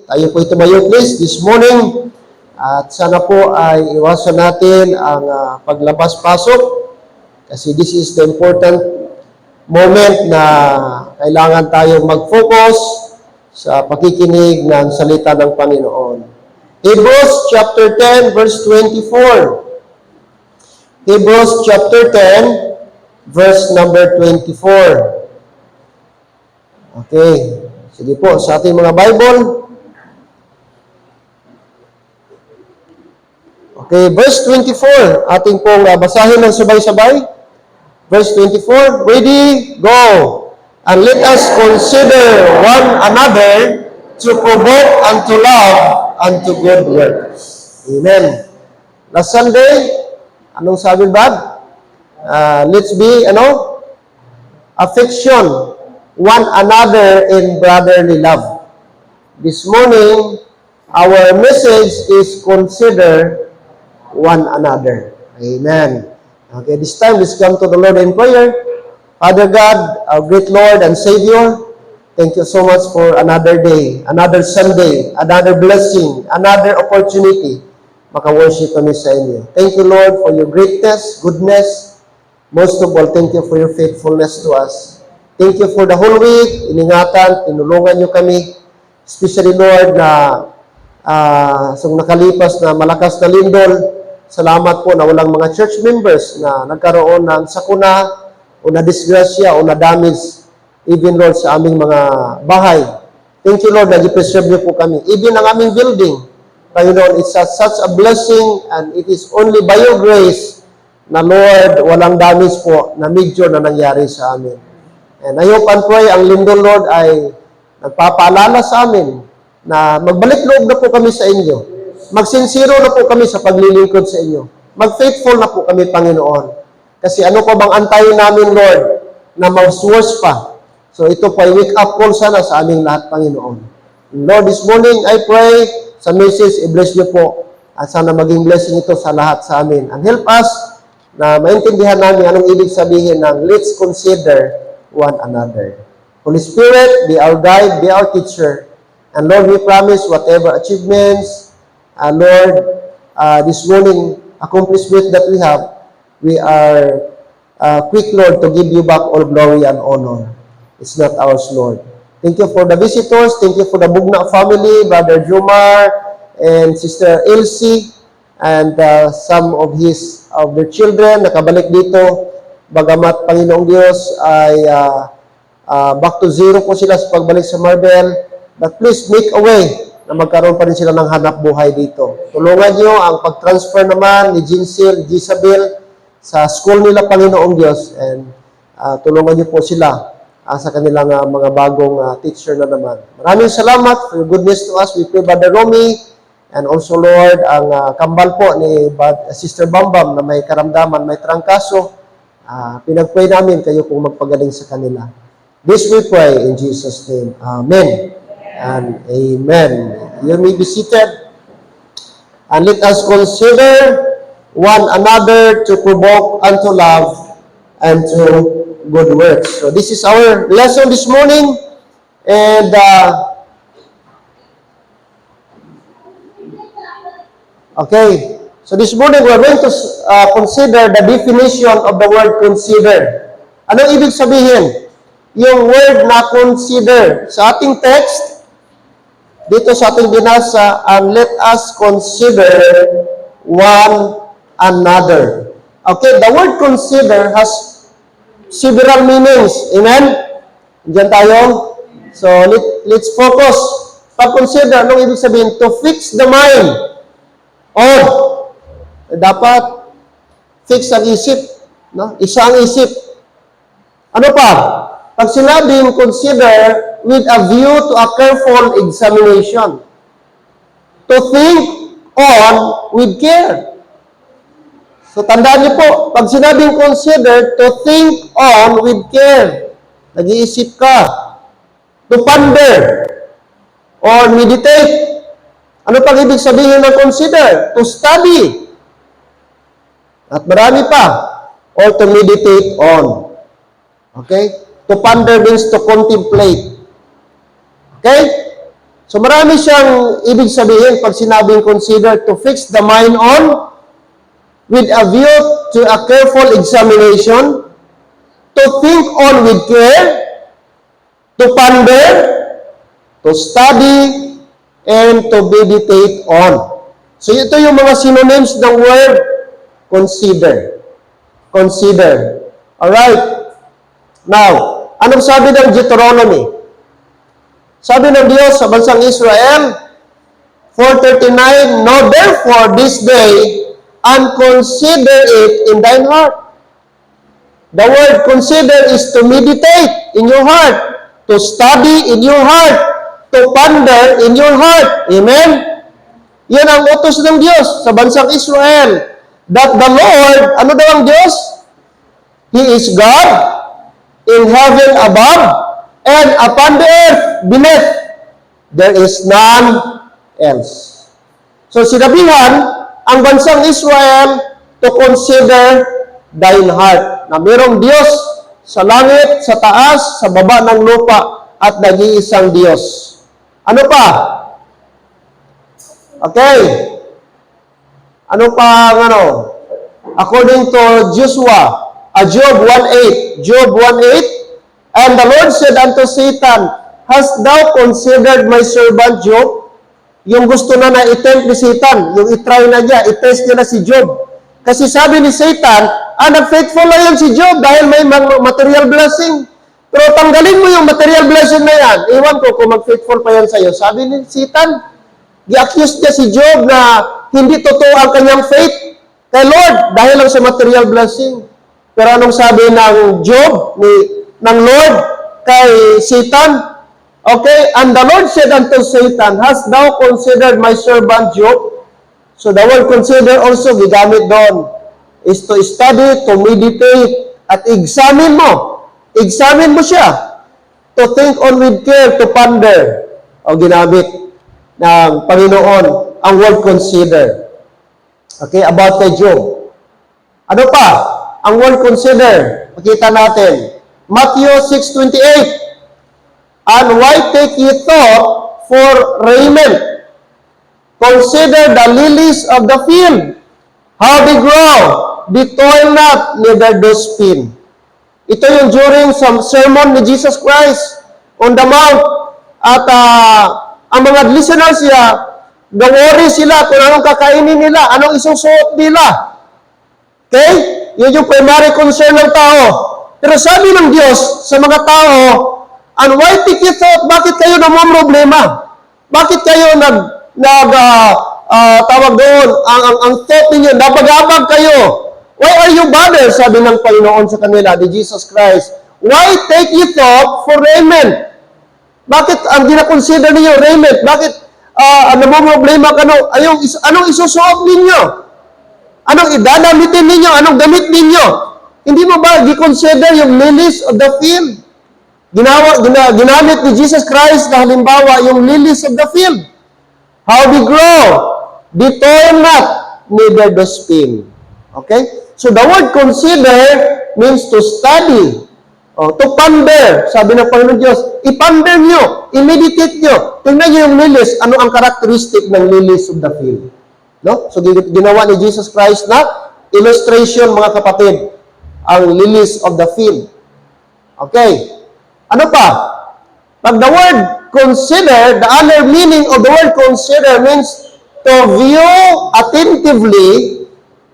Tayo po tumayo please this morning. At sana po ay iwasan natin ang paglabas-pasok kasi this is the important moment na kailangan tayong mag-focus sa pakikinig ng salita ng Panginoon. Hebrews chapter 10 verse 24. Hebrews chapter 10 verse number 24. Okay. Sige po, sa ating mga Bible. Okay, verse 24. Ating pong basahin ng sabay-sabay. Verse 24. Ready? Go! And let us consider one another to provoke unto love and to good works. Amen. Last Sunday, anong sabi ba? Let's be, affection one another in brotherly love. This morning, our message is consider one another. Amen. Okay, this time, let's come to the Lord in prayer. Father God, our great Lord and Savior, thank you so much for another day, another Sunday, another blessing, another opportunity maka-worship kami sa inyo. Thank you, Lord, for your greatness, goodness. Most of all, thank you for your faithfulness to us. Thank you for the whole week. Iningatan, tinulungan nyo kami. Especially, Lord, na sa nakalipas na malakas na lindol, salamat po na walang mga church members na nagkaroon ng sakuna o na disgrasya o na damage, even, Lord, sa aming mga bahay. Thank you, Lord, na i-preserve niyo po kami. Even ang aming building, Panginoon, it's such a blessing and it is only by your grace na, Lord, walang damage po na major na nangyari sa amin. And I hope and pray ang lindol, Lord, ay nagpapaalala sa amin na magbalik loob na po kami sa inyo. Magsinsiro na po kami sa paglilingkod sa inyo. Mag-faithful na po kami, Panginoon. Kasi ano pa bang antayin namin, Lord, na mag-source pa? So ito po ay wake-up call sana sa aming lahat, Panginoon. Lord, this morning, I pray sa message, i-bless niyo po at sana maging blessing ito sa lahat sa amin. And help us na maintindihan namin anong ibig sabihin ng let's consider one another. Holy Spirit, be our guide, be our teacher. And Lord, we promise whatever achievements, Lord, this morning, accomplishment that we are quick, Lord, to give you back all glory and honor. It's not ours, Lord. Thank you for the visitors. Thank you for the Bugna family, Brother Jomar and Sister Elsie, and some of their children nakabalik dito. Bagamat, Panginoong Diyos, ay back to zero po sila sa pagbalik sa Marbel. But please make a way na magkaroon pa rin sila ng hanap buhay dito. Tulungan niyo ang pag-transfer naman ni Jinsel, Jezabel sa school nila, Panginoong Diyos. And tulungan niyo po sila sa kanilang mga bagong teacher na naman. Maraming salamat for your goodness to us. We pray, Brother Romy, and also, Lord, ang kambal po ni Sister Bambam na may karamdaman, may trangkaso. Pinag-pray namin kayo kung magpagaling sa kanila. This we pray in Jesus' name. Amen and amen. You may be seated. And let us consider one another to provoke unto love and to good works. So this is our lesson this morning. And okay. So this morning, we're going to consider the definition of the word consider. Anong ibig sabihin? Yung word na consider. Sa ating text, dito sa ating binasa, and let us consider one another. Okay, the word consider has several meanings. Amen? Diyan tayo. So, let's focus. Pag consider, anong ibig sabihin? To fix the mind. Or, dapat fix ang isip, no? Isa ang isip. Ano pa? Pag sinabing consider with a view to a careful examination. To think on with care. So tandaan niyo po, pag sinabing consider, to think on with care. Nag-iisip ka. To ponder or meditate. Ano pang ibig sabihin ng consider? To study. At marami pa. Or to meditate on. Okay? To ponder means to contemplate. Okay? So marami siyang ibig sabihin pag sinabing consider, to fix the mind on, with a view to a careful examination, to think on with care, to ponder, to study, and to meditate on. So ito yung mga synonyms ng word consider. Consider. Alright. Now, anong sabi ng Deuteronomy? Sabi ng Diyos sa bansang Israel, 4:39, know therefore this day, and consider it in thine heart. The word consider is to meditate in your heart, to study in your heart, to ponder in your heart. Amen? Yan ang utos ng Diyos sa bansang Israel. That the Lord, ano daw ang Diyos? He is God in heaven above and upon the earth beneath. There is none else. So sinabihan ang bansang Israel to consider thine heart. Na mayroong Diyos sa langit, sa taas, sa baba ng lupa, at nag-iisang Diyos. Ano pa? Okay. Ano pa According to Joshua, Job 1:8. Job 1:8. And the Lord said unto Satan, hast thou considered my servant Job? Yung gusto na i-tempt ni Satan, yung i-try na niya, i-test niya na si Job. Kasi sabi ni Satan, nag-faithful na yan si Job dahil may material blessing. Pero tanggalin mo yung material blessing na yan. Iwan ko kung mag-faithful pa yan sa'yo. Sabi ni Satan, i-accuse niya si Job na hindi totoo ang kanyang faith kay Lord dahil lang sa material blessing. Pero anong sabi ng Job, ng Lord kay Satan? Okay, and the Lord said unto Satan, hast thou considered my servant Job? So the word consider also, gigamit doon, is to study, to meditate, at examine mo. Examine mo siya. To think on with care, to ponder. O ginamit ng Panginoon ang word consider. Okay, about kay Job. Ano pa? Ang word consider, makita natin. Matthew 6:28. And why take ye thought for raiment? Consider the lilies of the field, how they grow, they toil not, neither do spin. Ito yung during some sermon ni Jesus Christ on the Mount. At ang mga listeners niya, worry sila kung anong kakainin nila, anong isusuot nila. Okay? Yun yung primary concern ng tao. Pero sabi ng Diyos sa mga tao, and why take you thought, bakit kayo namumroblema? Bakit kayo tawag doon, ang thought ninyo, nabagabag kayo. Why are you bothered? Sabi ng Panginoon sa kanila, ni Jesus Christ. Why take you thought for raiment? Bakit ang gina-consider ninyo raiment? Bakit namumroblema ka anong isusuot ninyo? Anong idadamitin ninyo? Anong damit ninyo? Hindi mo ba i-consider yung lilies of the field? Ginamit ni Jesus Christ na halimbawa yung lilies of the field. How they grow, they toil not, neither do spin. Okay? So the word consider means to study, to ponder. Sabi ng Panginoon Diyos, iponder nyo, i-meditate nyo. Tingnan nyo yung lilies, ano ang characteristic ng lilies of the field. No? So ginawa ni Jesus Christ na illustration, mga kapatid, ang lilies of the field. Okay. Ano pa? Pag the word consider, the other meaning of the word consider means to view attentively,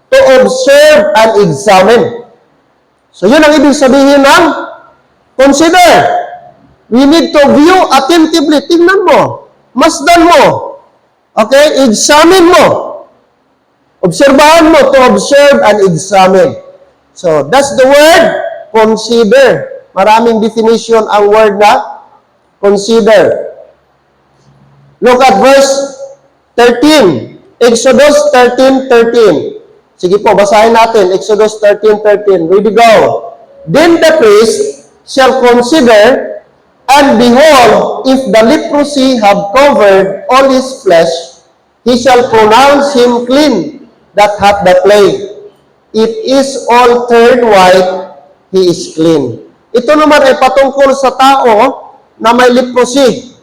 to observe and examine. So yun ang ibig sabihin ng consider. We need to view attentively. Tingnan mo. Masdan mo. Okay? Examine mo. Obserbahan mo, to observe and examine. So that's the word consider. Maraming definition ang word na consider. Look at verse 13. Exodus 13:13. Sige po, basahin natin. Exodus 13:13. Ready, go. Then the priest shall consider, and behold, if the leprosy have covered all his flesh, he shall pronounce him clean that hath the plague. It is all turned white, he is clean. Ito naman ay patungkol sa tao na may leprosy.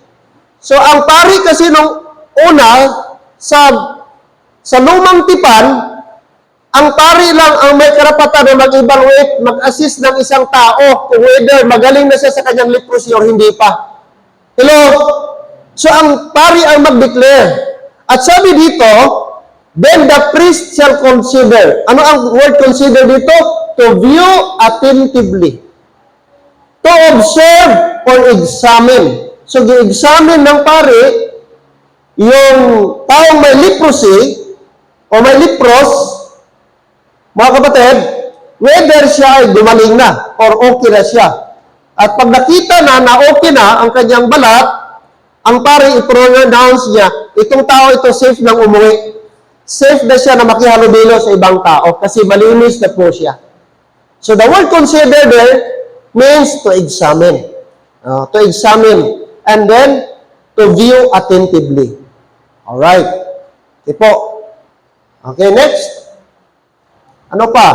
So, ang pari kasi nung una, sa lumang tipan, ang pari lang ang may karapatan na mag-evaluate, mag-assist ng isang tao kung whether magaling na siya sa kanyang leprosy or hindi pa. Hello? So, ang pari ang mag-declare. At sabi dito, then the priest shall consider. Ano ang word consider dito? To view attentively. To observe or examine. So, gi-examine ng pari yung taong may leprosy o may lepros, mga kapatid, whether siya ay gumaling na or okay na siya. At pag nakita na okay na ang kanyang balat, ang pari i-pronounce niya, itong tao ito safe nang umuwi. Safe na siya na makihalubilo sa ibang tao kasi malinis na po siya. So the word consider there means to examine. To examine. And then, to view attentively. Alright. Okay po. Okay, next. Ano pa?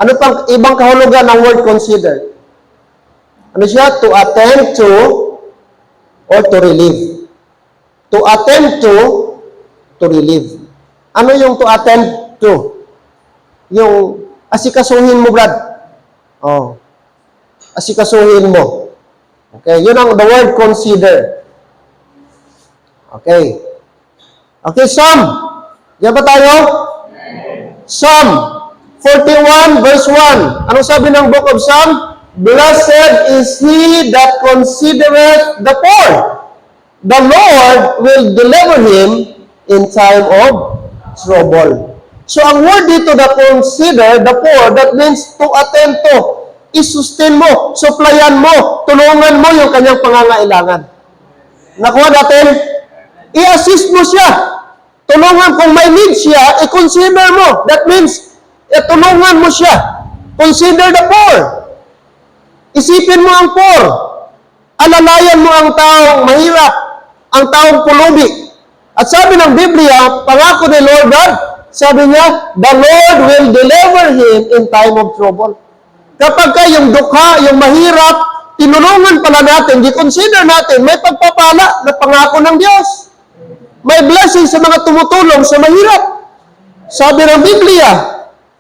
Ano pang ibang kahulugan ng word consider? Ano siya? To attend to or to relieve. To attend to relieve. Ano yung to attend to? Yung asikasuhin mo, Brad. Oh. Asikasuhin mo. Okay, yun ang the word consider. Okay. Okay, Psalm. Diyan ba tayo? Psalm 41 verse 1. Anong sabi ng book of Psalm? Blessed is he that considereth the poor. The Lord will deliver him in time of trouble. So, ang word dito na consider the poor, that means to attend to, isustain mo, supplyan mo, tulungan mo yung kanyang pangangailangan. Nakuha natin? I-assist mo siya. Tulungan kung may need siya, i-consider mo. That means, tulungan mo siya. Consider the poor. Isipin mo ang poor. Alalayan mo ang taong mahirap, ang taong pulubi. At sabi ng Biblia, pangako ni Lord God, sabi niya, the Lord will deliver him in time of trouble. Kapag yung dukha, yung mahirap, tinulungan pala natin, di-consider natin, may pagpapala na pangako ng Diyos. May blessing sa mga tumutulong sa mahirap. Sabi ng Biblia,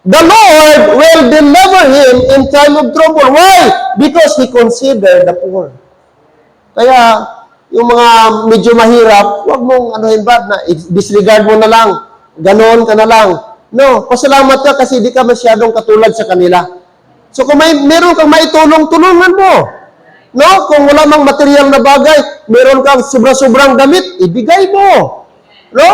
the Lord will deliver him in time of trouble. Why? Because he considered the poor. Kaya, yung mga medyo mahirap, huwag mong anuhin ba, na disregard mo na lang, ganon ka na lang. No, pasalamat ka kasi di ka masyadong katulad sa kanila. So kung meron kang maitulong, tulungan mo. No, kung wala mang material na bagay, meron kang sobra-sobrang damit, ibigay mo. No?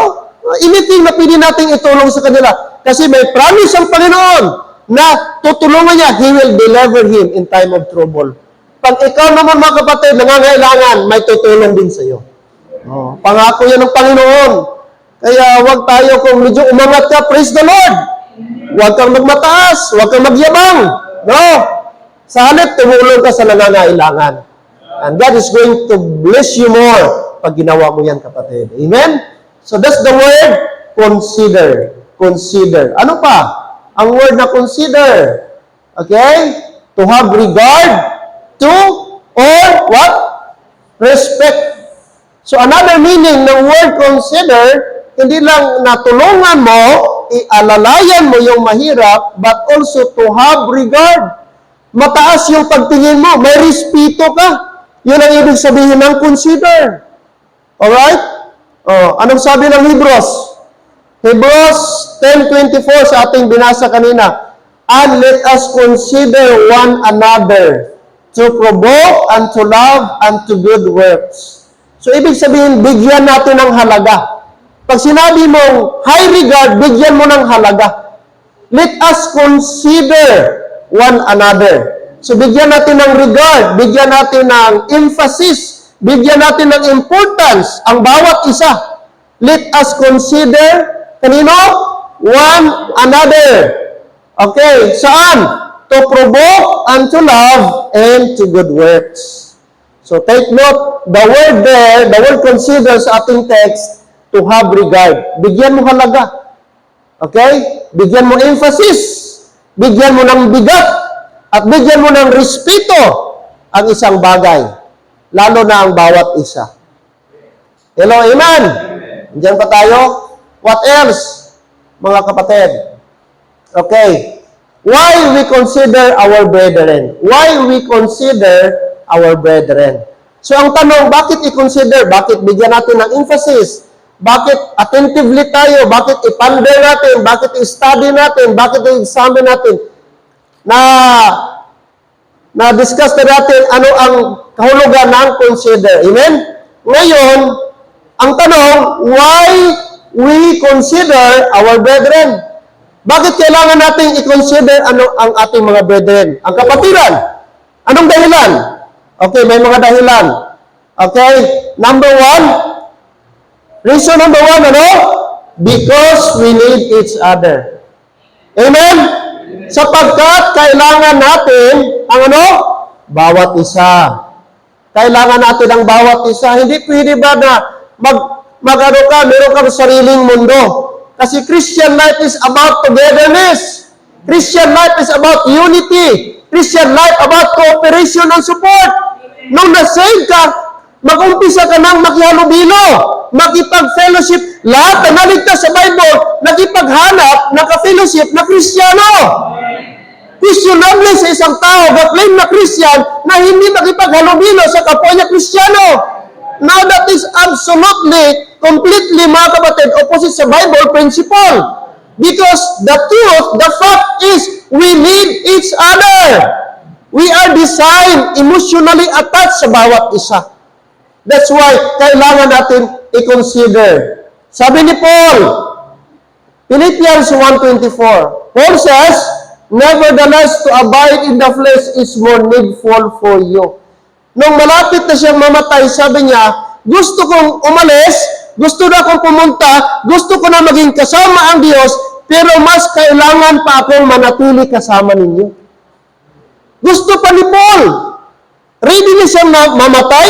Anything na pwede nating itulong sa kanila. Kasi may promise ang Panginoon na tutulungan niya, He will deliver him in time of trouble. Pag ikaw naman mga kapatid, nangangailangan, may tutulong din sa iyo. Oh, pangako yan ng Panginoon. Kaya huwag tayo kung medyo umangat ka, praise the Lord. Huwag kang magmataas, huwag kang magyabang. No? Sa halip, tumulong ka sa nangangailangan. And God is going to bless you more pag ginawa mo yan, kapatid. Amen? So that's the word, consider. Consider. Ano pa? Ang word na consider. Okay? To have regard to or what? Respect. So another meaning ng word consider, hindi lang natulungan mo, ialalayan mo yung mahirap, but also to have regard. Mataas yung pagtingin mo, may respeto ka. Yun ang ibig sabihin ng consider. Alright? Anong sabi ng Hebrews? Hebrews 10:24 sa ating binasa kanina. And let us consider one another to provoke and to love and to good works. So, ibig sabihin, bigyan natin ng halaga. Pag sinabi mong high regard, bigyan mo ng halaga. Let us consider one another. So, bigyan natin ng regard, bigyan natin ng emphasis, bigyan natin ng importance ang bawat isa. Let us consider, kanino? One another. Okay, saan? To provoke and to love and to good works. So take note, the word there, the word consider sa ating text, to have regard. Bigyan mo halaga. Okay? Bigyan mo emphasis. Bigyan mo ng bigat. At bigyan mo ng respeto ang isang bagay. Lalo na ang bawat isa. Hello, amen? Diyan pa tayo? What else, mga kapatid? Okay. Why we consider our brethren? Why we consider our brethren? So ang tanong, bakit i-consider? Bakit bigyan natin ng emphasis? Bakit attentively tayo? Bakit i-ponder natin? Bakit i-study natin? Bakit i-examine natin? Na-discuss na natin ano ang kahulugan ng consider. Amen? Ngayon, ang tanong, why we consider our brethren? Bakit kailangan natin i-consider ano ang ating mga brethren? Ang kapatiran. Anong dahilan? Okay, may mga dahilan. Okay, reason number one, ano? Because we need each other. Amen? Sapagkat kailangan natin ang ano? Bawat isa. Kailangan natin ang bawat isa. Hindi pwede ba na meron kang sariling mundo? Kasi Christian life is about togetherness. Christian life is about unity. Christian life about cooperation and support. Nung na-save ka, mag-umpisa ka ng makihalubilo, makipag-fellowship. Lahat na naligtas sa Bible, nakipaghanap ng ka-fellowship na Kristiyano. Questionable sa isang tao, ga-claim na Christian, na hindi makipaghalubilo sa kapwa niya Kristiyano. Now that is absolutely, completely, mga kapatid, opposite sa Bible principle. Because the truth, the fact is, we need each other. We are designed, emotionally attached sa bawat isa. That's why, kailangan natin i-consider. Sabi ni Paul, Philippians 1:24, Paul says, nevertheless, to abide in the flesh is more needful for you. Nung malapit na siyang mamatay, sabi niya, gusto kong umalis, gusto na akong pumunta, gusto ko na maging kasama ang Diyos, pero mas kailangan pa akong manatili kasama ninyo. Gusto pa ni Paul. Ready na siyang mamatay,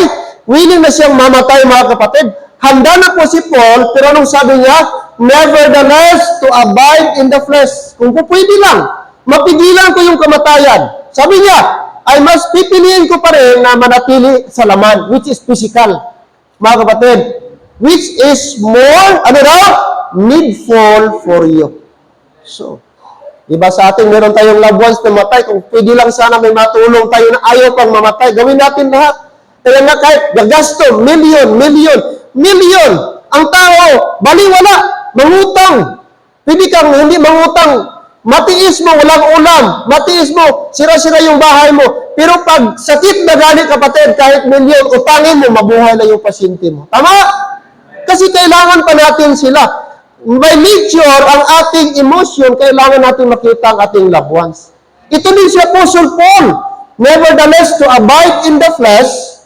willing na siyang mamatay, mga kapatid. Handa na po si Paul, pero nung sabi niya, nevertheless, to abide in the flesh. Kung po pwede lang, mapigilan ko yung kamatayan. Sabi niya, ay mas pipiliin ko pa rin na manatili sa laman, which is physical, mga kapatid, which is more, needful for you. So, diba sa ating meron tayong loved ones na matay, kung pwede lang sana may matulong tayo na ayaw pang mamatay, gawin natin lahat. Kaya nga kahit gagasto, million, ang tao, baliwala, mangutang. Pwede kang hindi mangutang, matiis mo, walang ulam. Matiis mo, sira-sira yung bahay mo. Pero pag sakit na gani, kapatid, kahit milyon, utangin mo, mabuhay na yung pasyente mo. Tama? Kasi kailangan pa natin sila. By nature, ang ating emotion, kailangan natin makita ang ating loved ones. Ito din si Apostle Paul. Nevertheless, to abide in the flesh,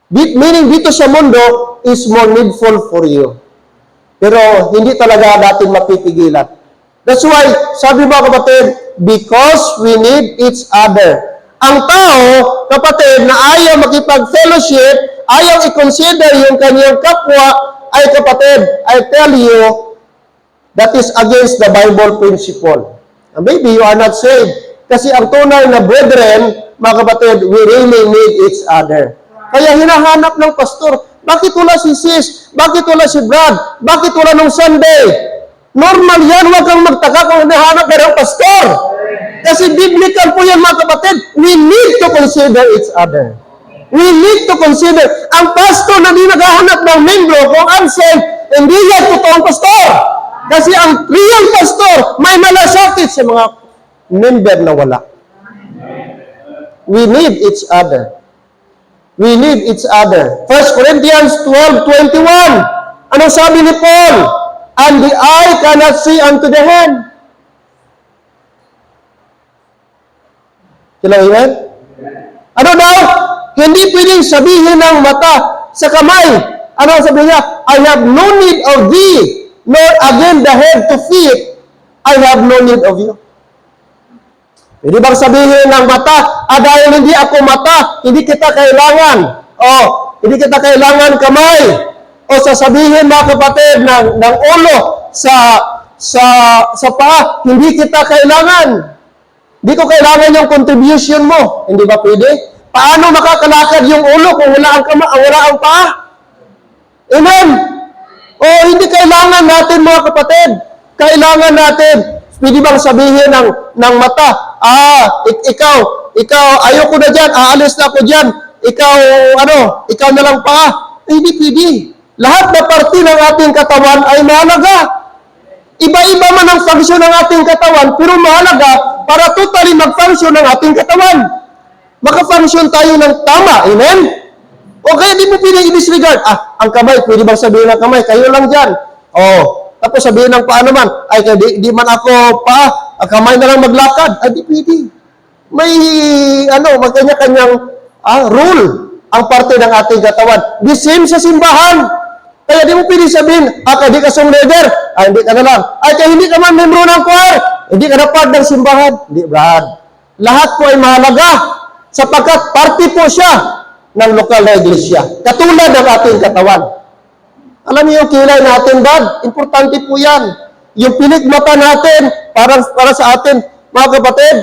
meaning dito sa mundo, is more needful for you. Pero hindi talaga natin mapipigilan. That's why, sabi mo kapatid, because we need each other. Ang tao, kapatid, na ayaw makipag-fellowship, ayaw i-consider yung kanyang kapwa, ay kapatid, I tell you, that is against the Bible principle. And maybe you are not saved. Kasi ang tunay na brethren, mga kapatid, we really need each other. Kaya hinahanap ng pastor, bakit wala si sis? Bakit wala si Brad? Bakit wala nung Sunday? Normal yan, huwag kang magtaka kung hinahanap ka ng pastor. Kasi biblical po yan, mga kapatid. We need to consider each other. We need to consider. Ang pastor na di naghahanap ng membro, kung unsaved, hindi yan totoong pastor. Kasi ang real pastor, may malasakit sa mga member na wala. We need each other. We need each other. 1 Corinthians 12:21. Anong sabi ni Paul? And the eye cannot see unto the hand. Hello, amen? Ano daw? Hindi pwedeng sabihin ng mata sa kamay. Ano sabi niya? I have no need of thee, nor again the head to feet. I have no need of you. Pwede bang sabihin ng mata, dahil hindi ako mata, hindi kita kailangan. Hindi kita kailangan kamay. O sasabihin, mga kapatid, ng ulo sa paa, hindi kita kailangan. Hindi ko kailangan yung contribution mo. Hindi ba pwede? Paano makakalakad yung ulo kung wala ang paa? Amen? Hindi kailangan natin mga kapatid. Kailangan natin. Pwede bang sabihin ng mata, ikaw, ayoko na dyan, aalis na ako dyan. Ikaw na lang pa. Hindi pwede. Lahat na parte ng ating katawan ay mahalaga. Iba-iba man ang function ng ating katawan, pero mahalaga para totally mag-function ng ating katawan. Maka-function tayo ng tama. Amen? O kaya di mo pwede i-disregard. Ang kamay, pwede bang sabihin ng kamay? Kayo lang dyan. Tapos sabihin ng paa naman, di man ako paa, ang kamay na lang maglakad. Di pwede. May, magkanya-kanyang rule ang parte ng ating katawan. The same sa simbahan. Kaya di mo pwede sabihin, kaya di ka song leader, hindi ka na lang. Kaya hindi ka man membro ng choir, hindi ka na part ng simbahan. Hindi, Brad. Lahat po ay mahalaga sapagkat parte po siya ng lokal na iglesia. Katulad ng ating katawan. Alam niyo yung kilay natin, Brad? Importante po yan. Yung pilikmata natin, para sa atin, mga kapatid,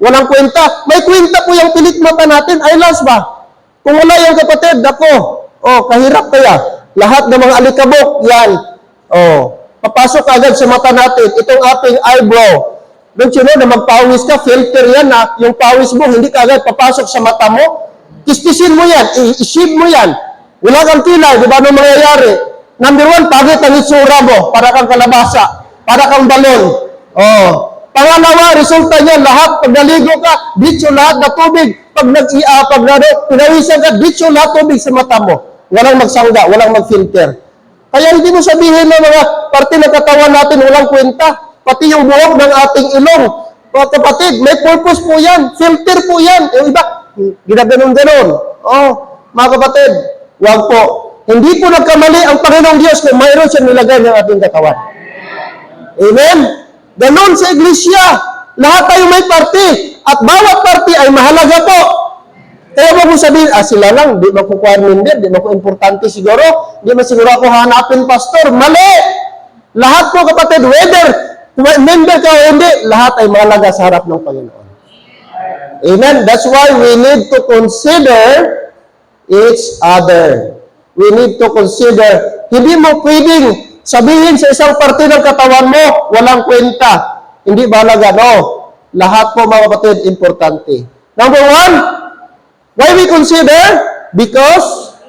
walang kwenta. May kwenta po yung pilikmata natin. Ay, last ba? Kung wala yung kapatid, kahirap kaya. Lahat ng mga alikabok, yan. Papasok agad sa mata natin. Itong ating eyebrow. Don't you know, na magpawis ka, filter yan na yung pawis mo, hindi ka agad papasok sa mata mo. Kistisin mo yan, i-shave mo yan. Wala kang kilay, di ba ano mangyayari? Number 1, pagit ang itsura mo, para kang kalabasa, para kang balon. Pangalawa, resulta niya, lahat, pag naligo ka, ditso lahat na tubig. Pag pinawisan ka, ditso lahat tubig sa mata mo. Walang magsangga, walang mag-filter. Kaya hindi mo sabihin na mga parte ng katawan natin walang kwenta. Pati yung buhok ng ating ilong. Mga kapatid, may purpose po yan. Filter po yan. Yung iba, ginaganon-ganon. Mga kapatid, wag po. Hindi po nagkamali ang Panginoong Diyos kung mayroon siyang nilagay ng ating katawan. Amen? Ganon sa iglesia. Lahat tayo may parte. At bawat parte ay mahalaga po. Kaya wag mo sabihin, sila lang, di makukuha member, di maku-importante siguro, di masiguro ako hanapin pastor. Mali! Lahat po kapatid, whether member ka o hindi, lahat ay mahalaga sa harap ng Panginoon. Amen? That's why we need to consider each other. We need to consider, hindi mo pwedeng sabihin sa isang parte ng katawan mo, walang kwenta. Hindi mahalaga, no? Lahat po mga kapatid, importante. Number 1, why we consider? Because,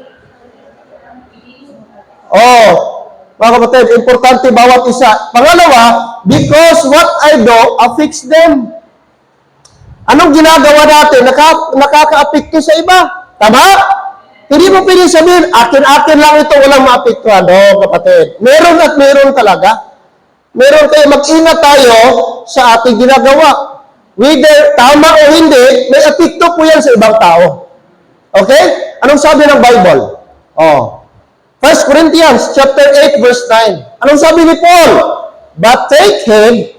mga kapatid, importante bawat isa. Pangalawa, because what I do affects them. Anong ginagawa natin? Nakaka-apekto sa iba. Tama? Hindi mo pwede sabihin, akin lang ito, walang maapektuhan. Kapatid. Meron at meron talaga. Meron kayo, mag-ingat tayo sa ating ginagawa. Whether tama o hindi, may apekto po yan sa ibang tao. Okay? Anong sabi ng Bible? 1 Corinthians chapter 8 verse 9. Anong sabi ni Paul? But take heed,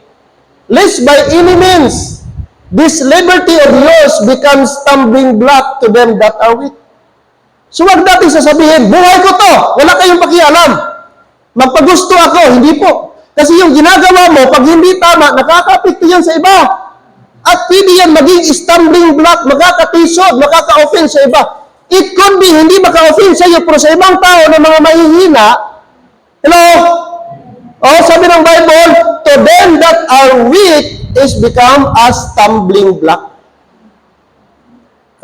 lest by any means this liberty of yours becomes stumbling block to them that are weak. So wag natin sasabihin, buhay ko to, wala kayong pakialam. Magpagusto ako, hindi po. Kasi yung ginagawa mo, pag hindi tama, nakaka-apekto yan sa iba. At pwede yan maging stumbling block, makakatisod, makaka-offend sa iba. It could be, hindi maka-offend sa iyo, pero sa ibang tao na mga mahihina, hello? Sabi ng Bible, to them that are weak is become a stumbling block.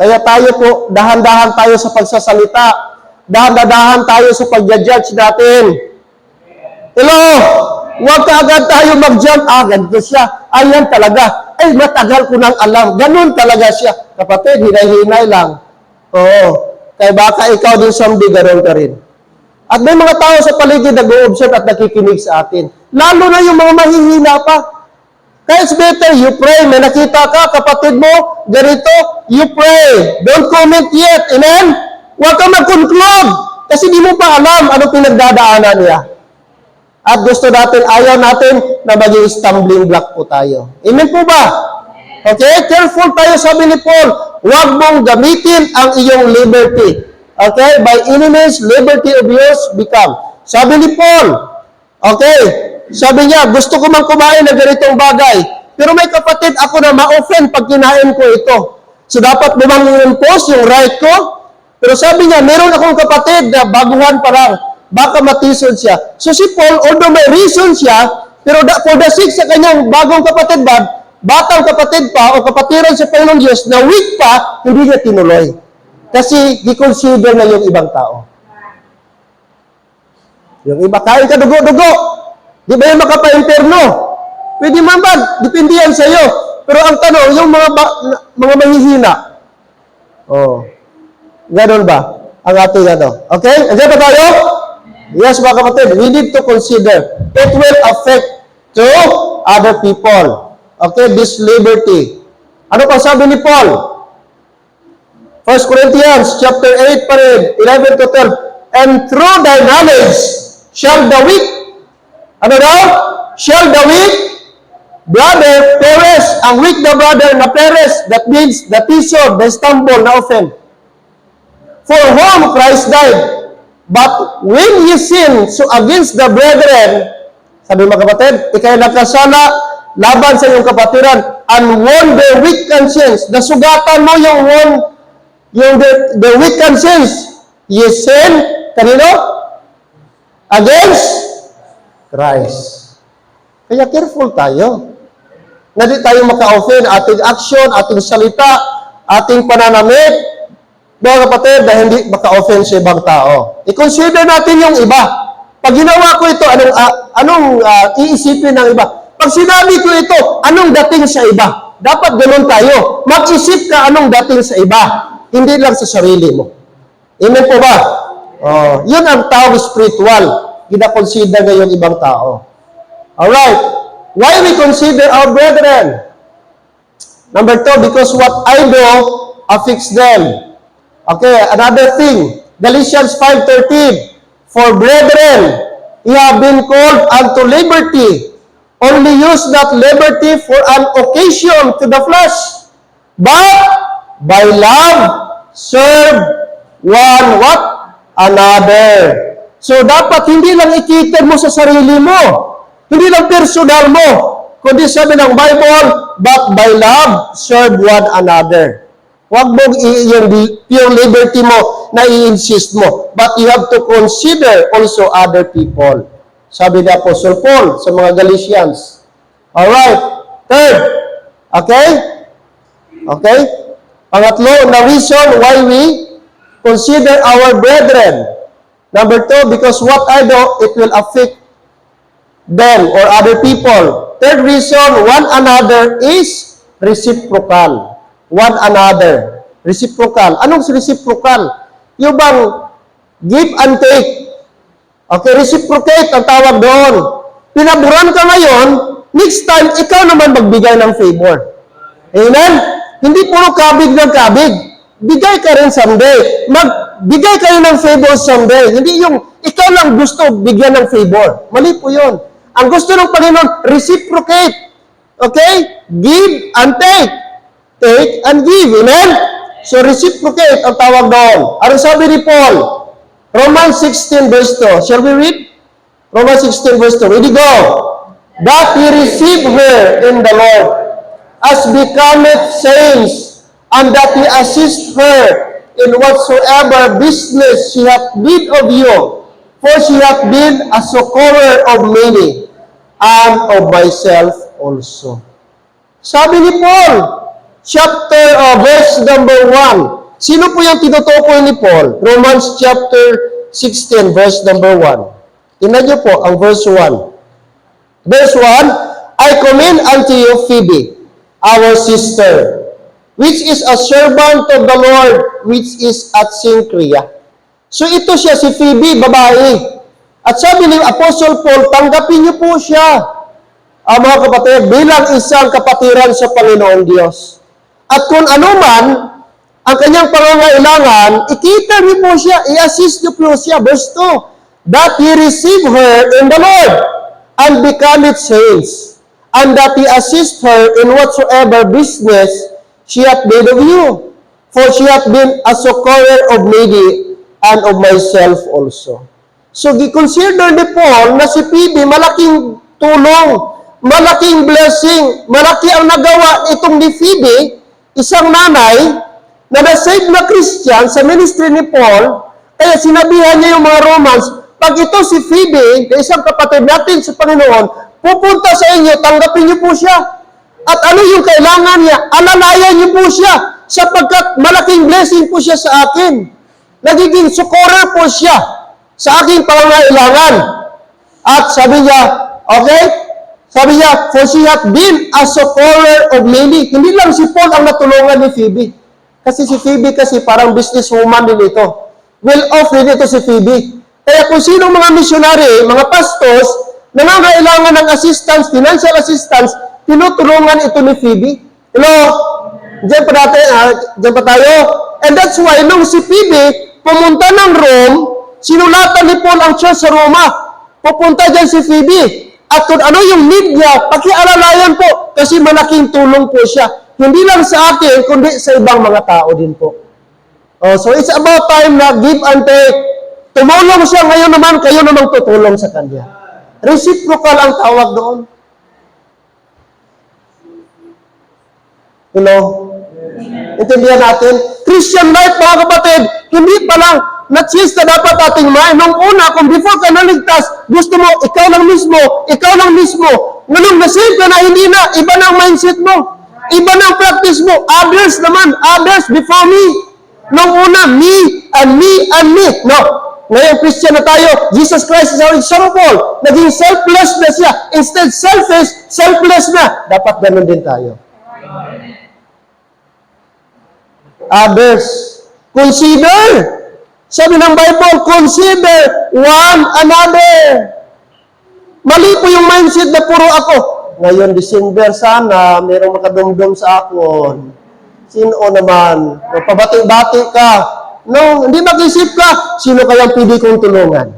Kaya tayo po, dahan-dahan tayo sa pagsasalita. Dahan-dahan tayo sa pag-judge natin. Hello? Huwag ka agad tayo mag-judge. Ganito siya. Ayan talaga. Matagal ko nang alam. Ganun talaga siya. Kapatid, hinay-hinay lang. Kaya baka ikaw din someday ganun ka rin. At may mga tao sa paligid nag-o-observe at nakikinig sa atin. Lalo na yung mga mahihina pa. Kaya it's better, you pray. May nakita ka, kapatid mo, ganito, you pray. Don't comment yet. Amen? Huwag ka mag-conclude. Kasi di mo pa alam ano pinagdadaanan niya. At gusto natin, ayaw natin na maging stumbling block po tayo. Amen po ba? Okay? Careful tayo, sabi ni Paul. Huwag mong gamitin ang iyong liberty. Okay? By any means, liberty of yours become. Sabi ni Paul. Okay? Sabi niya, gusto ko mang kumain na ganitong bagay. Pero may kapatid ako na ma-offend pag kinain ko ito. So dapat bumang i-impose yung right ko. Pero sabi niya, meron akong kapatid na baguhan pa lang. baka matisod siya. So si Paul, although may reason siya, pero for the sake sa kanyang bagong kapatid ba, batang kapatid pa o kapatiran sa Panginoon Diyos na weak pa, hindi niya tinuloy. Kasi i-consider na yung ibang tao. Yung iba, kain ka dugo-dugo. Di ba yung makapa-interno? Pwede man ba? Depende yan sa'yo. Pero ang tanong, yung mga mahihina. Oh. Ganon ba? Ang ating ano. Okay? Andiyan ba tayo? Yes, mga kapatid. We need to consider. It will affect to other people. Okay, this liberty. Ano pa sabi ni Paul? 1 Corinthians chapter 8 pa rin, 11 to 12. And through thy knowledge shall the weak, ano daw? Shall the weak brother perish. Ang weak na brother na perish. That means the tisod, the stumble, na offend. For whom Christ died. But when ye sin so against the brethren, sabi mga kapatid, ikay nakasala laban sa iyong kapatiran, and won their weak conscience. Nasugatan mo yung the weak conscience. Ye sin, kanino? Against Christ. Kaya careful tayo. Na di tayo maka-offend ating action, ating salita, ating pananamit, mga kapatid, na hindi maka-offend sa ibang tao. I-consider natin yung iba. Pag ginawa ko ito, anong iisipin ng iba? Pag sinabi ko ito, anong dating sa iba? Dapat ganoon tayo. Mag-isip ka anong dating sa iba. Hindi lang sa sarili mo. Amen po ba? Yun ang tawag spiritual. Gina-consider na yung ibang tao. Alright. Why we consider our brethren? Number 2, because what I do affects them. Okay, another thing. Galatians 5:13. For brethren, ye have been called unto liberty. Only use that liberty for an occasion to the flesh. But by love, serve one what? Another. So dapat hindi lang ikiter mo sa sarili mo. Hindi lang personal mo. Kundi sabi ng Bible, but by love, serve one another. Huwag mo yung liberty mo na i-insist mo. But you have to consider also other people. Sabi ni Apostle Paul sa mga Galatians. Alright. Third. Okay? Okay? Pangatlo, the reason why we consider our brethren. Number 2, because what I do, it will affect them or other people. Third reason, one another is reciprocal. One another. Reciprocal. Anong reciprocal? Yung bang give and take. Okay, reciprocate ang tawag doon. Pinaburan ka ngayon, next time, ikaw naman magbigay ng favor. Amen? Hindi puro kabig ng kabig. Bigay ka rin someday. Magbigay ka rin ng favor someday. Hindi yung ikaw lang gusto bigyan ng favor. Mali po yun. Ang gusto ng Panginoon, reciprocate. Okay? Give and take. Take and give. Amen? So, reciprocate ang tawag doon. Ano sabi ni Paul? Romans 16 verse 2. Shall we read? Romans 16 verse 2. Ready, go. That ye receive her in the Lord, as becometh saints, and that ye assist her in whatsoever business she hath need of you. For she hath been a succorer of many, and of myself also. Sabi ni Paul, verse number 1. Sino po yung tinutukoy ni Paul? Romans chapter 16, verse number 1. Tingnan niyo po ang verse 1. Verse 1, I commend unto you Phoebe, our sister, which is a servant of the Lord, which is at Cenchrea. So ito siya, si Phoebe, babae. At sabi ni Apostle Paul, tanggapin niyo po siya, mga kapatid, bilang isang kapatiran sa Panginoong Diyos. At kung anuman, ang kanyang pangangailangan, ikita niyo po siya, i-assist niyo po siya. Verse 2, that ye receive her in the Lord, and become its saints, and that ye assist her in whatsoever business she hath made of you. For she hath been a succorer of many, and of myself also. So, giconsider ni Paul na si Phoebe malaking tulong, malaking blessing, malaki ang nagawa itong ni Phoebe, isang nanay, na na-save na Christian sa ministry ni Paul, kaya sinabihan niya yung mga Romans, Pag ito si Phoebe, na isang kapatid natin sa Panginoon, pupunta sa inyo, tanggapin niyo po siya. At ano yung kailangan niya? Alalayan niyo po siya, sapagkat malaking blessing po siya sa akin. Nagiging sukorer po siya sa aking pangangailangan. At sabi niya, okay? Sabi niya, for she hath been a succorer of many. Hindi lang si Paul ang natulungan ni Phoebe. Kasi si Phoebe kasi parang businesswoman din ito. Well-off din ito si Phoebe. Kaya kung sino mga missionary, mga pastors, nangangailangan ng assistance, financial assistance, tinutulungan ito ni Phoebe. Hello? Diyan pa tayo. And that's why, nung si Phoebe pumunta ng Rome, sinulatan ni Paul ang church sa Roma. Pupunta dyan si Phoebe. At kung ano yung need niya, pakialalayan po. Kasi malaking tulong po siya. Hindi lang sa akin, kundi sa ibang mga tao din po. So it's about time na give and take. Tumulong siya, ngayon naman, kayo naman tutulong sa kanya. Reciprocal ang tawag doon. You know? Intindihan natin. Christian life, mga kapatid, hindi pa lang na-cheese na dapat ating mind. Nung una, kung before ka naligtas, gusto mo, ikaw lang mismo. Ngunong na-save ka na, hindi na, iba na ang mindset mo. Iba na ang practice mo. Others naman, others before me. Nung una, me and me and me. No. Ngayon, Christian na tayo. Jesus Christ is our example. Naging selfless na siya. Instead, selfish, selfless na. Dapat ganun din tayo. Others. Consider. Sabi ng Bible, consider one another. Mali po yung mindset na puro ako. Ngayon, December, sana mayroong makadumdum sa akin. Sino naman? Pabati-bati ka. No, hindi mag-isip ka, sino kayang pwede kong tulungan?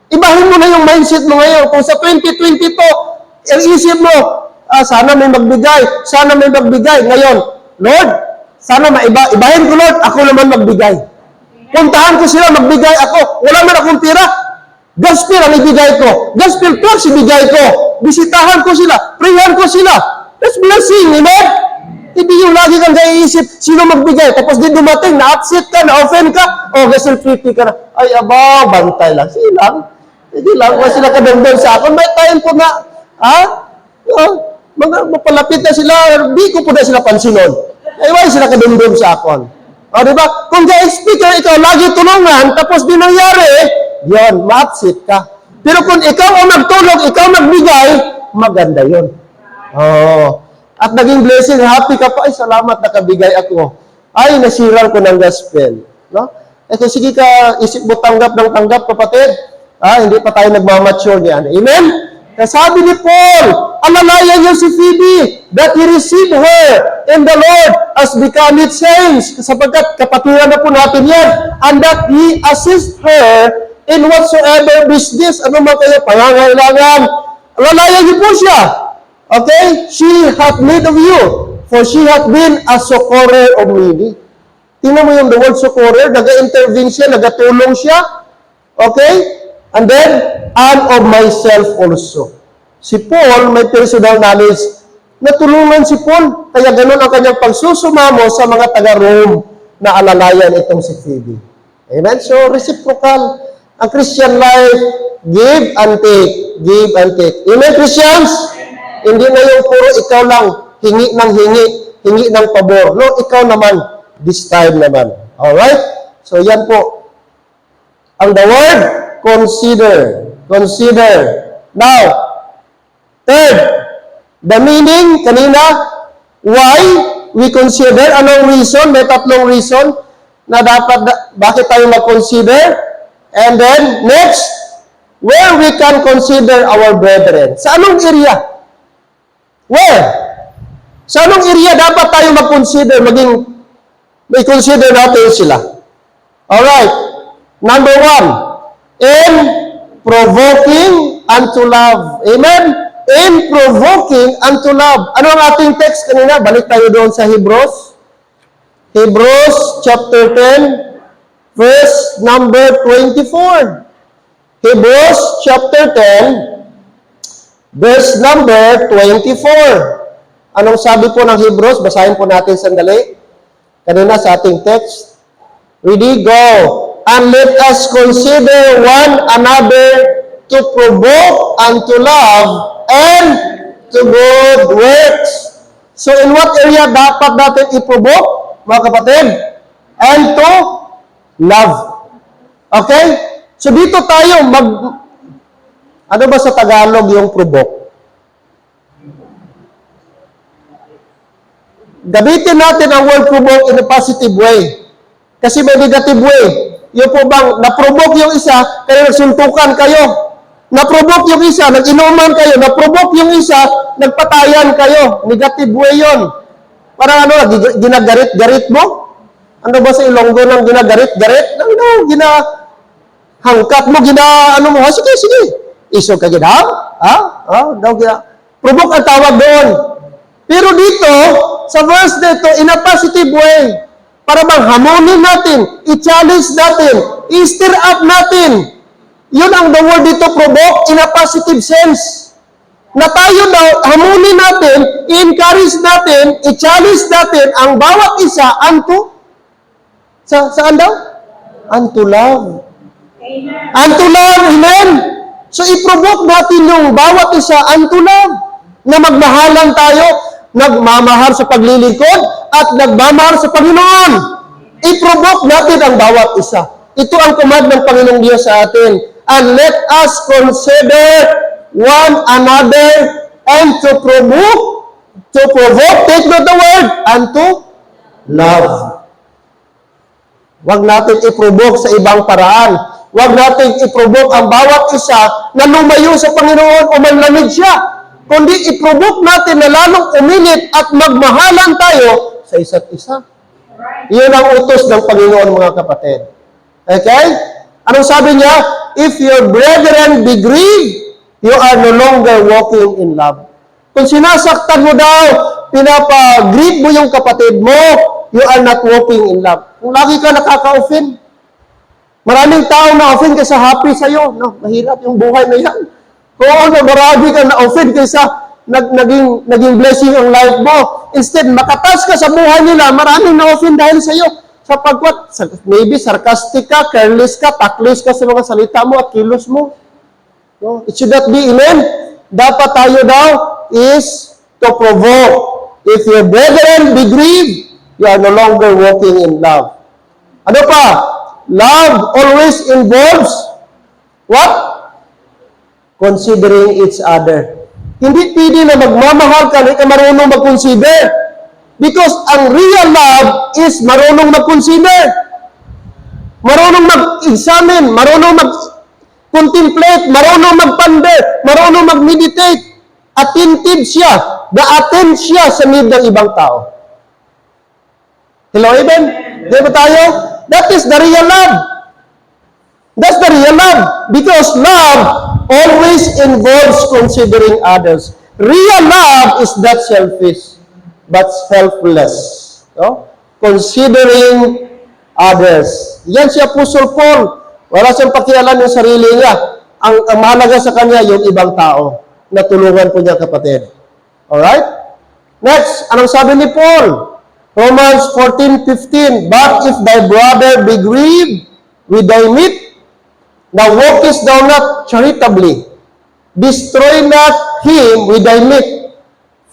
Ibahin mo na yung mindset mo ngayon. Kung sa 2022, ang isip mo, sana may magbigay. Ngayon, Lord, sana ibahin ko, Lord, ako naman magbigay. Puntahan ko sila, magbigay ako. Wala man akong tira. Gospel ang ibigay ko. Gospel talks ibigay ko. Bisitahan ko sila. Prayan ko sila. That's blessing, amen? Hindi yung lagi kang naiisip, sino magbigay. Tapos di dumating, na-upset ka, na-offend ka, gospel pretty ka na. Ay, bantay lang. Sige lang. Hindi lang. Kung sila kadamdam sa akin, may time po na, mapalapit na sila, di ko po na sila pansinon. Ay, why sila kadamdam sa akin? Diba? Kung ka-expect ka, ikaw lagi tulungan, tapos di nangyari, yun, ma-upset ka. Pero kung ikaw ang nagtulong, ikaw nagbigay, maganda yun. At naging blessing, happy ka pa, ay salamat nakabigay ako. Ay, nasiral ko ng gospel. No? Kung sige ka, isip mo tanggap ng tanggap, kapatid, hindi pa tayo nagmamature niyan. Amen? Sabi ni Paul, alalayan niya si Phoebe, that he received her in the Lord as become it saints, sapagkat kapaturan na po natin yan, and that he assist her in whatsoever business, ano man kayo, pangangailangan, alalayan niyo po siya. Okay? She hath need of you, for she hath been a succorer of many. Tingnan mo yung the word succorer, nag-intervene siya, nagatulong siya. Okay? And then, and of myself also. Si Paul, may personal knowledge. Natulungan si Paul, kaya ganun ang kanyang pagsusumamo sa mga taga-Rome na alalayan itong si Phoebe. Amen? So, reciprocal. Ang Christian life, give and take. Give and take. Amen, Christians? Hindi na yung puro ikaw lang, hingi ng pabor. No, ikaw naman, this time naman. Alright? So, yan po. Ang the word, consider. Consider. Now, third, the meaning, kanina, why we consider, anong reason, may tatlong reason na dapat, bakit tayo mag-consider. And then, next, where we can consider our brethren. Sa anong area? Where? Sa anong area dapat tayo mag-consider, may consider natin sila? Alright. Number 1, in provoking unto love. Amen? In provoking unto love. Ano ang ating text kanina? Balik tayo doon sa Hebrews. Hebrews chapter 10, verse number 24. Hebrews chapter 10, verse number 24. Anong sabi po ng Hebrews? Basahin po natin sandali. Kanina sa ating text. Ready? Go! And let us consider one another to provoke unto love and to good works. So in what area dapat natin i-provoke, mga kapatid? And to love. Okay? So dito tayo ano ba sa Tagalog yung provoke? Gamitin natin ang word provoke in a positive way. Kasi may negative way. Yung po bang na-provoke yung isa, kaya nagsuntukan kayo. Na-provoke yung isa, nag-inuman kayo. Na-provoke yung isa, nagpatayan kayo. Negative way yun. Parang ano, ginagarit-garit mo? Ano ba sa Ilonggo ng ginagarit-garit? Ano, ginahangkat mo, ano mo, sige. Isog ka gina, provoke ang tawag doon. Pero dito, sa verse dito, in a positive way, para bang hamonin natin, i-challenge natin, i-stir up natin. Yun ang the word dito, provoke, in a positive sense. Na tayo daw, hamunin natin, i-encourage natin, i-challenge natin ang bawat isa unto, saan daw? Unto love. Amen. Unto love, amen? So, i-provoke natin yung bawat isa unto love, na magmahalan tayo, nagmamahal sa paglilingkod, at nagmamahal sa Panginoon. I-provoke natin ang bawat isa. Ito ang command ng Panginoong Diyos sa atin. And let us consider one another and to provoke, take note the word, and to love. Huwag natin i-provoke sa ibang paraan. Huwag natin i-provoke ang bawat isa na lumayo sa Panginoon o manlamig siya. Kundi i-provoke natin na lalong uminit at magmahalan tayo sa isa't isa. Iyon ang utos ng Panginoon, mga kapatid. Okay? Anong sabi niya? If your brethren be grieved, you are no longer walking in love. Kung sinasaktan mo daw, pinapa-grieve mo yung kapatid mo, you are not walking in love. Kung lagi ka nakaka-offend, maraming tao na-offend ka sa happy sa'yo. No, mahirap yung buhay na yan. Kung ano, marami ka na-offend kaysa naging blessing ang life mo. Instead, makatas ka sa buhay nila, maraming na-offend dahil sa'yo. Sapagkat, maybe sarcastic ka, careless ka, tactless ka sa mga salita mo at kilos mo. No? It should not be, amen? Dapat tayo daw is to provoke. If your brethren be grieved, you are no longer walking in love. Ano pa? Love always involves what? Considering each other. Hindi pwede na magmamahal ka, hindi ka marunong mag-consider. Because ang real love is marunong mag-consider. Marunong mag-examine, marunong mag-contemplate, marunong mag-ponder, marunong mag-meditate. Attentive siya, na-attend siya sa need ng ibang tao. Hello, Eben? Di ba tayo? That is the real love. That's the real love. Because love always involves considering others. Real love is not selfish, but selfless. No? Considering others. Yan si Apostle Paul. Wala siyang pakialam yung sarili niya. Ang mahalaga sa kanya, yung ibang tao. Natulungan po niya, kapatid. Alright? Next, anong sabi ni Paul? Romans 14:15. But if thy brother be grieved with thy meat, now walkest thou not charitably. Destroy not him with thy meat,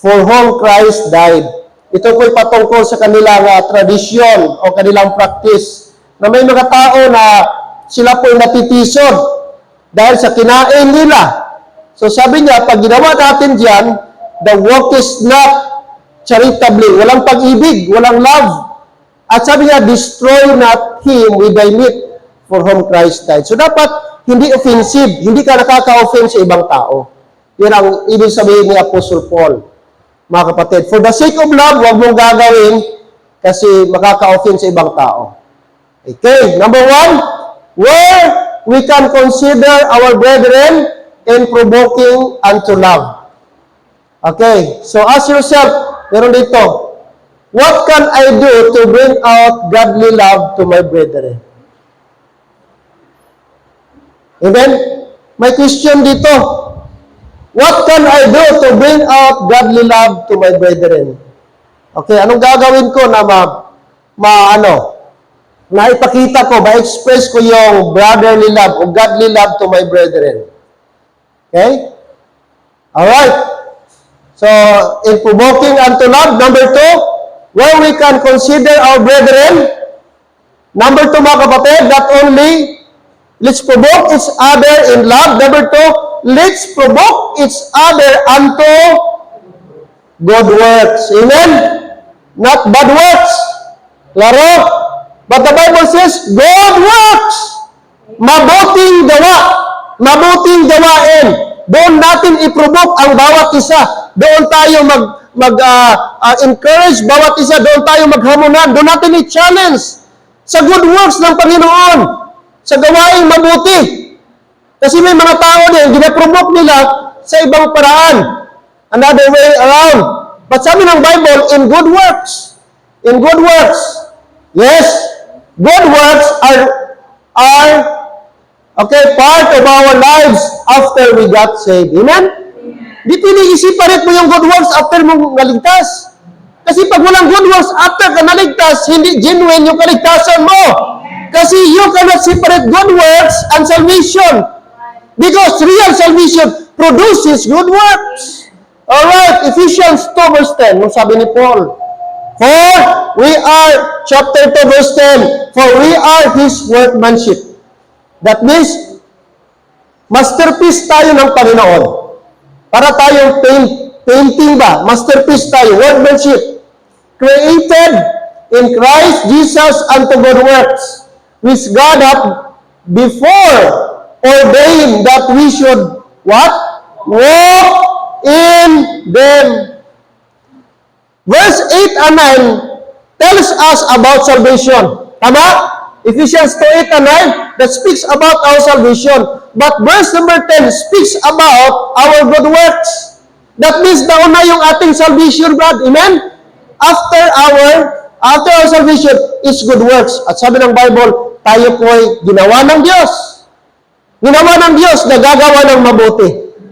for whom Christ died. Ito po'y patungkol sa kanilang tradisyon o kanilang practice na may mga tao na sila po'y natitisod dahil sa kinain nila. So sabi niya, pag ginawa natin diyan, the work is not charitably, walang pag-ibig, walang love. At sabi niya, destroy not him with thy meat, for whom Christ died. So dapat hindi offensive, hindi ka nakaka-offend sa ibang tao. Yan ang ibig sabihin ni Apostle Paul. Mga kapatid, for the sake of love, huwag mong gagawin kasi makaka-offend sa ibang tao. Okay, number 1, where we can consider our brethren in provoking unto love. Okay, so ask yourself, meron dito, what can I do to bring out godly love to my brethren? Amen? May question dito. What can I do to bring out godly love to my brethren? Okay, anong gagawin ko na ipakita ko, ma-express ko yung brotherly love o godly love to my brethren. Okay? Alright. So, in provoking unto love, number 2, where we can consider our brethren. Number 2, mga kapatid, not only let's provoke each other in love. Number 2, let's provoke each other unto good works. Amen? Not bad works. Klaro? But the Bible says, good works. Mabuting gawa. Mabuting gawain. Doon natin i-provoke ang bawat isa. Doon tayo encourage bawat isa. Doon tayo maghamunan. Doon natin i-challenge sa good works ng Panginoon. Sa gawaing mabuti. Kasi may mga tao din, ginaprovoke nila sa ibang paraan. Another way around. But sabi ng Bible, in good works. In good works. Yes, good works are part of our lives after we got saved. Amen? Di pinag-isiparit mo yung good works after mo naligtas. Kasi pag walang good works after ka naligtas, hindi genuine yung kaligtasan mo. Kasi you cannot separate good works and salvation. Because real salvation produces good works. Alright, Ephesians 2 verse 10, nung sabi ni Paul, for we are, chapter 2 verse 10, for we are His workmanship. That means, masterpiece tayo ng Panginoon. Para tayong painting ba? Masterpiece tayo, workmanship. Created in Christ Jesus unto good works, which God hath before ordained that we should, what? Walk in them. Verse 8 and 9 tells us about salvation. Tama? Ephesians 2, 8 and 9 that speaks about our salvation. But verse number 10 speaks about our good works. That means nauna yung ating salvation, God. Amen? After our salvation is good works. At sabi ng Bible, tayo po ay ginawa ng Diyos. Ginawa ng Diyos na gagawa ng mabuti.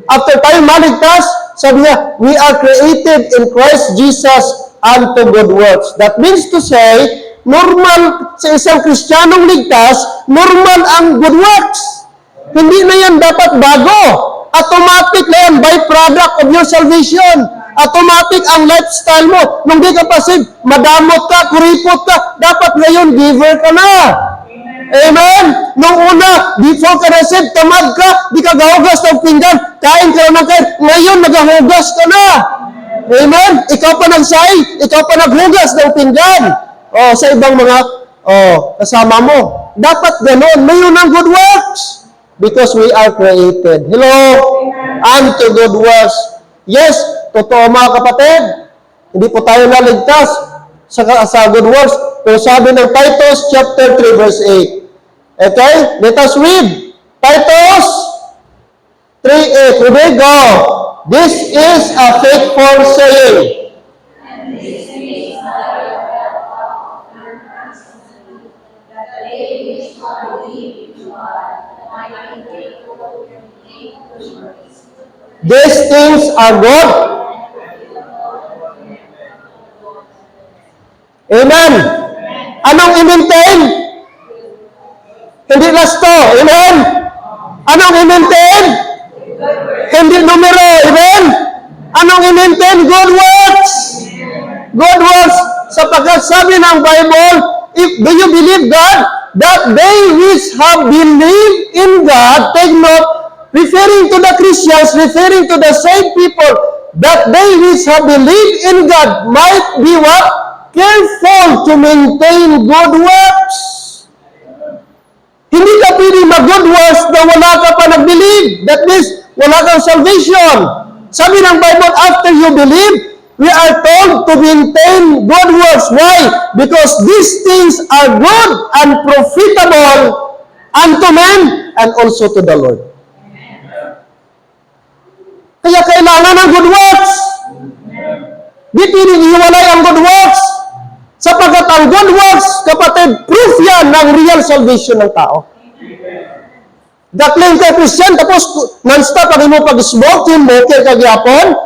After tayo maligtas, sabi niya, we are created in Christ Jesus unto good works. That means to say, normal sa isang Kristiyanong ligtas, normal ang good works. Hindi na yan dapat bago. Automatic na yan, byproduct of your salvation. Automatic ang lifestyle mo. Nung di ka pa saved, madamot ka, kuripot ka, dapat ngayon giver ka na. Amen? Nung una, before ka na saved, tamad ka, di ka gahugas ng pinggan, kain ka na kain, ngayon nagahugas ka na. Amen? Ikaw pa nagsaing, ikaw pa naghugas ng pinggan. Sa ibang mga kasama mo. Dapat ganoon. Mayroon ng good works. Because we are created. Hello? Unto good works. Yes, totoo mga kapatid. Hindi po tayo naligtas sa good works. Pero sabi ng Titus chapter 3 verse 8. Okay? Let us read. Titus 3:8. We will go. This is a faithful saying. These things are good. Amen. Anong i-maintain? Hindi lasto. Amen. Anong i-maintain? Hindi numero. Amen. Anong i-maintain? Good works. Good works. Sapagkat sabi ng Bible, do you believe God? That they which have believed in God, take note, referring to the Christians, referring to the saved people, that they which have believed in God might be what? Careful to maintain good works. Hindi ka pwede mag-good works na wala ka pa nag-believe. That means, wala kang salvation. Sabi ng Bible, after you believe, we are told to maintain good works. Why? Because these things are good and profitable unto men and also to the Lord. Kaya kailangan ng good works. Di pinihiwalay ang good works. Sapagkat ang good works, kapatid, proof yan ng real salvation ng tao. Dakling ka Christian, tapos non-stop ang mo pag-smoke, yung moker kagyapon.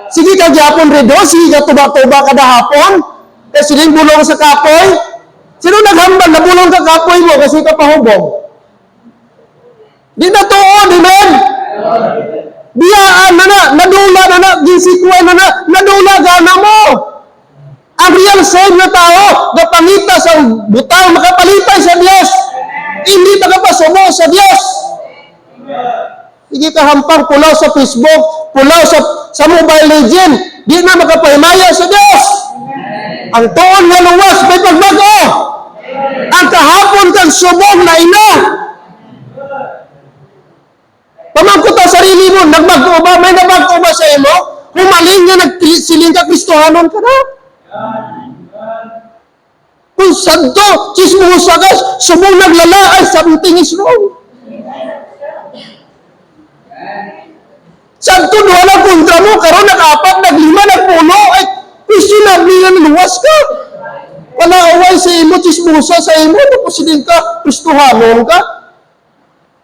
Sige kagyapon redo, sige ka tuba-tuba kada hapon. Kasi din bulong sa kapoy. Sino naghambal? Nabulong ka kapoy mo kasi ka pahubog. Di na tuon, amen? Biyaan nadula na, ginsikwa na, nadula gana mo. Ang real saved na tao, napangita sa butang, makapalitay sa Diyos. Hindi makapasubo sa Diyos. Sige ka hampang pulaw sa Facebook, pulaw sa Mobile Legend, di na makapahimaya sa Diyos. Ang tuon nga luwas, may pagbago. Ang kahapon kang subong na ina. Pamangkot ang sarili mo, nagbago ba? May nabago ba sa imo? Humaling nga, nagsiling ka, Kristohanon ka na. Kung santo, chismosa ka, subong naglala, ay something is wrong. Santo, wala kontra mo, karon nag-apat, nag-5, nag-10, ay Kristo na luwas ka. Wala away sa imo, chismosa sa imo, napusilin ka, Kristohanon ka.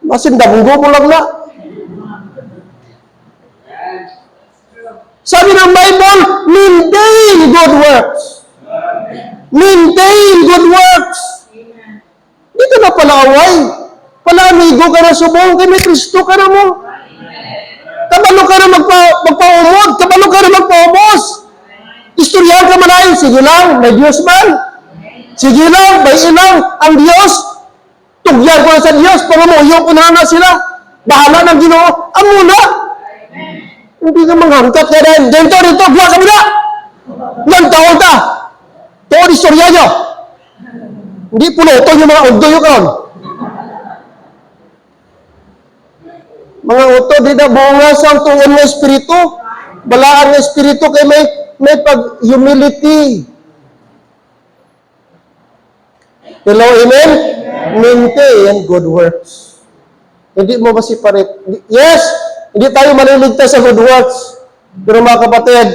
Masin damunggo mo lang na. Sabi ng Bible, maintain good works. Maintain good works. Dito na pala away. Pala amigo ka na subong, kay may Kristo ka na mo. Kabalo ka na magpaumod, kabalo ka na magpaubos. Istoryahan ka man ay, sige lang, may Diyos man. Sige lang, may ilang ang Diyos. Tugyan ko na sa Diyos, pangamuyo ko na sila. Bahala ng Ginoo. Amo na. Hindi ka manghangkat ka rin. Dito, buwa kami na. Ilang taon ka. Tuon istorya nyo. Hindi puloto yung mga ugdo yung kaon. Mga uto, di na bungas ang tuon ng Espiritu. Balaan ng Espiritu kay may pag-humility. Hello, amen? Maintain good works. Hindi mo ba separate? Yes, hindi tayo maliligtas sa good works. Pero mga kapatid,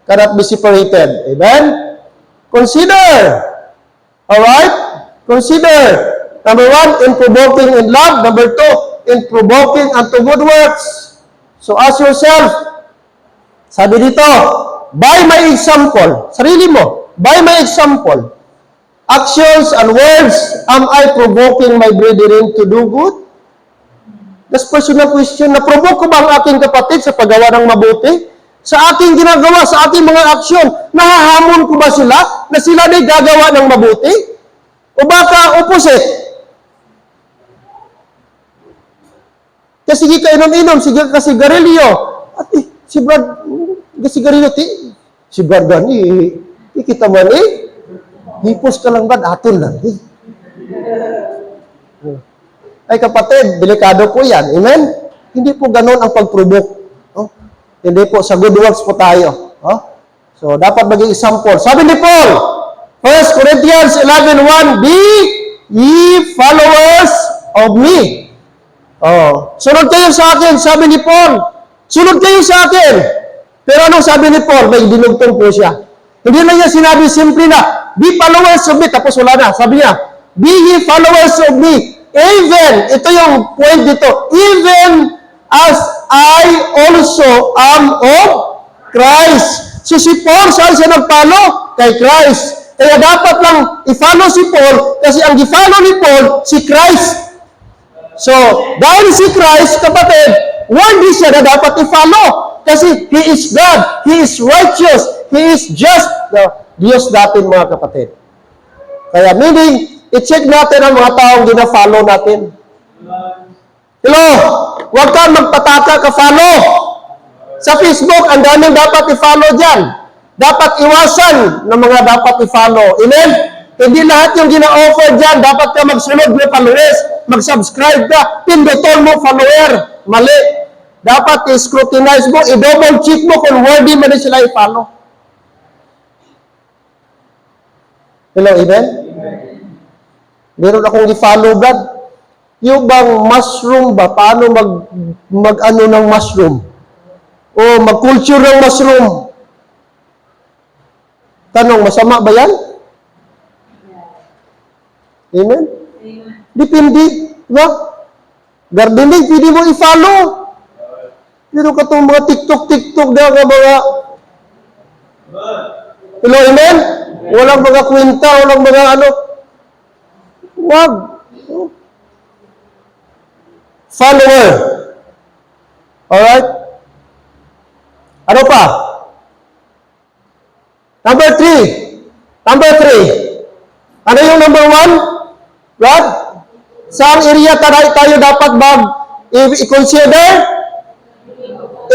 cannot be separated. Amen? Consider. Alright? Consider. Number 1, in provoking in love. Number 2, in provoking unto good works. So ask yourself, sabi dito, by my example, sarili mo, by my example, actions and words, am I provoking my brethren to do good? That's personal question. Na-provoke ko ba ang aking kapatid sa paggawa ng mabuti? Sa aking ginagawa, sa aking mga aksyon, nahahamon ko ba sila na sila na'y gagawa ng mabuti? O baka opposite? Kasi ka inom-inom, sige ka sigarilyo. At si Brad, sigarilyo, si Brad gani, kita man hipos ka lang ba, aton lang Ay kapatid, delikado po yan. Amen? Hindi po ganun ang pag-provoke. Oh? Hindi po, sa good works po tayo. Oh? So, dapat maging example. Sabi ni Paul, 1 Corinthians 11:1, be ye followers of me. Oh, sunod kayo sa akin, sabi ni Paul. Sunod kayo sa akin. Pero anong sabi ni Paul? May dinugtong po siya. Hindi na niya sinabi simple na, be followers of me, tapos wala na. Sabi niya, be ye followers of me. Even, ito yung point dito, even as I also am of Christ. So si Paul, saan siya nag-follow? Kay Christ. Kaya dapat lang i-follow si Paul, kasi ang i-follow ni Paul, si Christ. So, dahil si Christ, kapatid, worthy siya na dapat i-follow. Kasi He is God, He is righteous, He is just. Diyos natin, mga kapatid. Kaya meaning, i-check natin ang mga taong gina-follow natin. Hello, huwag kang magpataka ka-follow. Sa Facebook, ang daming dapat i-follow dyan. Dapat iwasan ng mga dapat i-follow. Amen? Hindi lahat yung gina-offer dyan, dapat ka magsunod na followers, mag-subscribe ka, pinduton mo follower. Mali. Dapat i-scrutinize mo, i-double check mo kung worthy man sila i-follow. Hello, amen? Meron akong i-follow, Brad. Yung bang mushroom ba? Paano mag-ano ng mushroom? O mag-culture ng mushroom? Tanong, masama ba yan? Amen? Depende. Diba? Gardening, pwede mo i-follow. Pero katong mga TikTok na mga... Hello, amen? Walang mga kwenta, walang mga ano. Wag. Follower. Alright? Ano pa? Number 3. Number 3. Ano yung number 1? Brad? Saan area tayo dapat i-consider?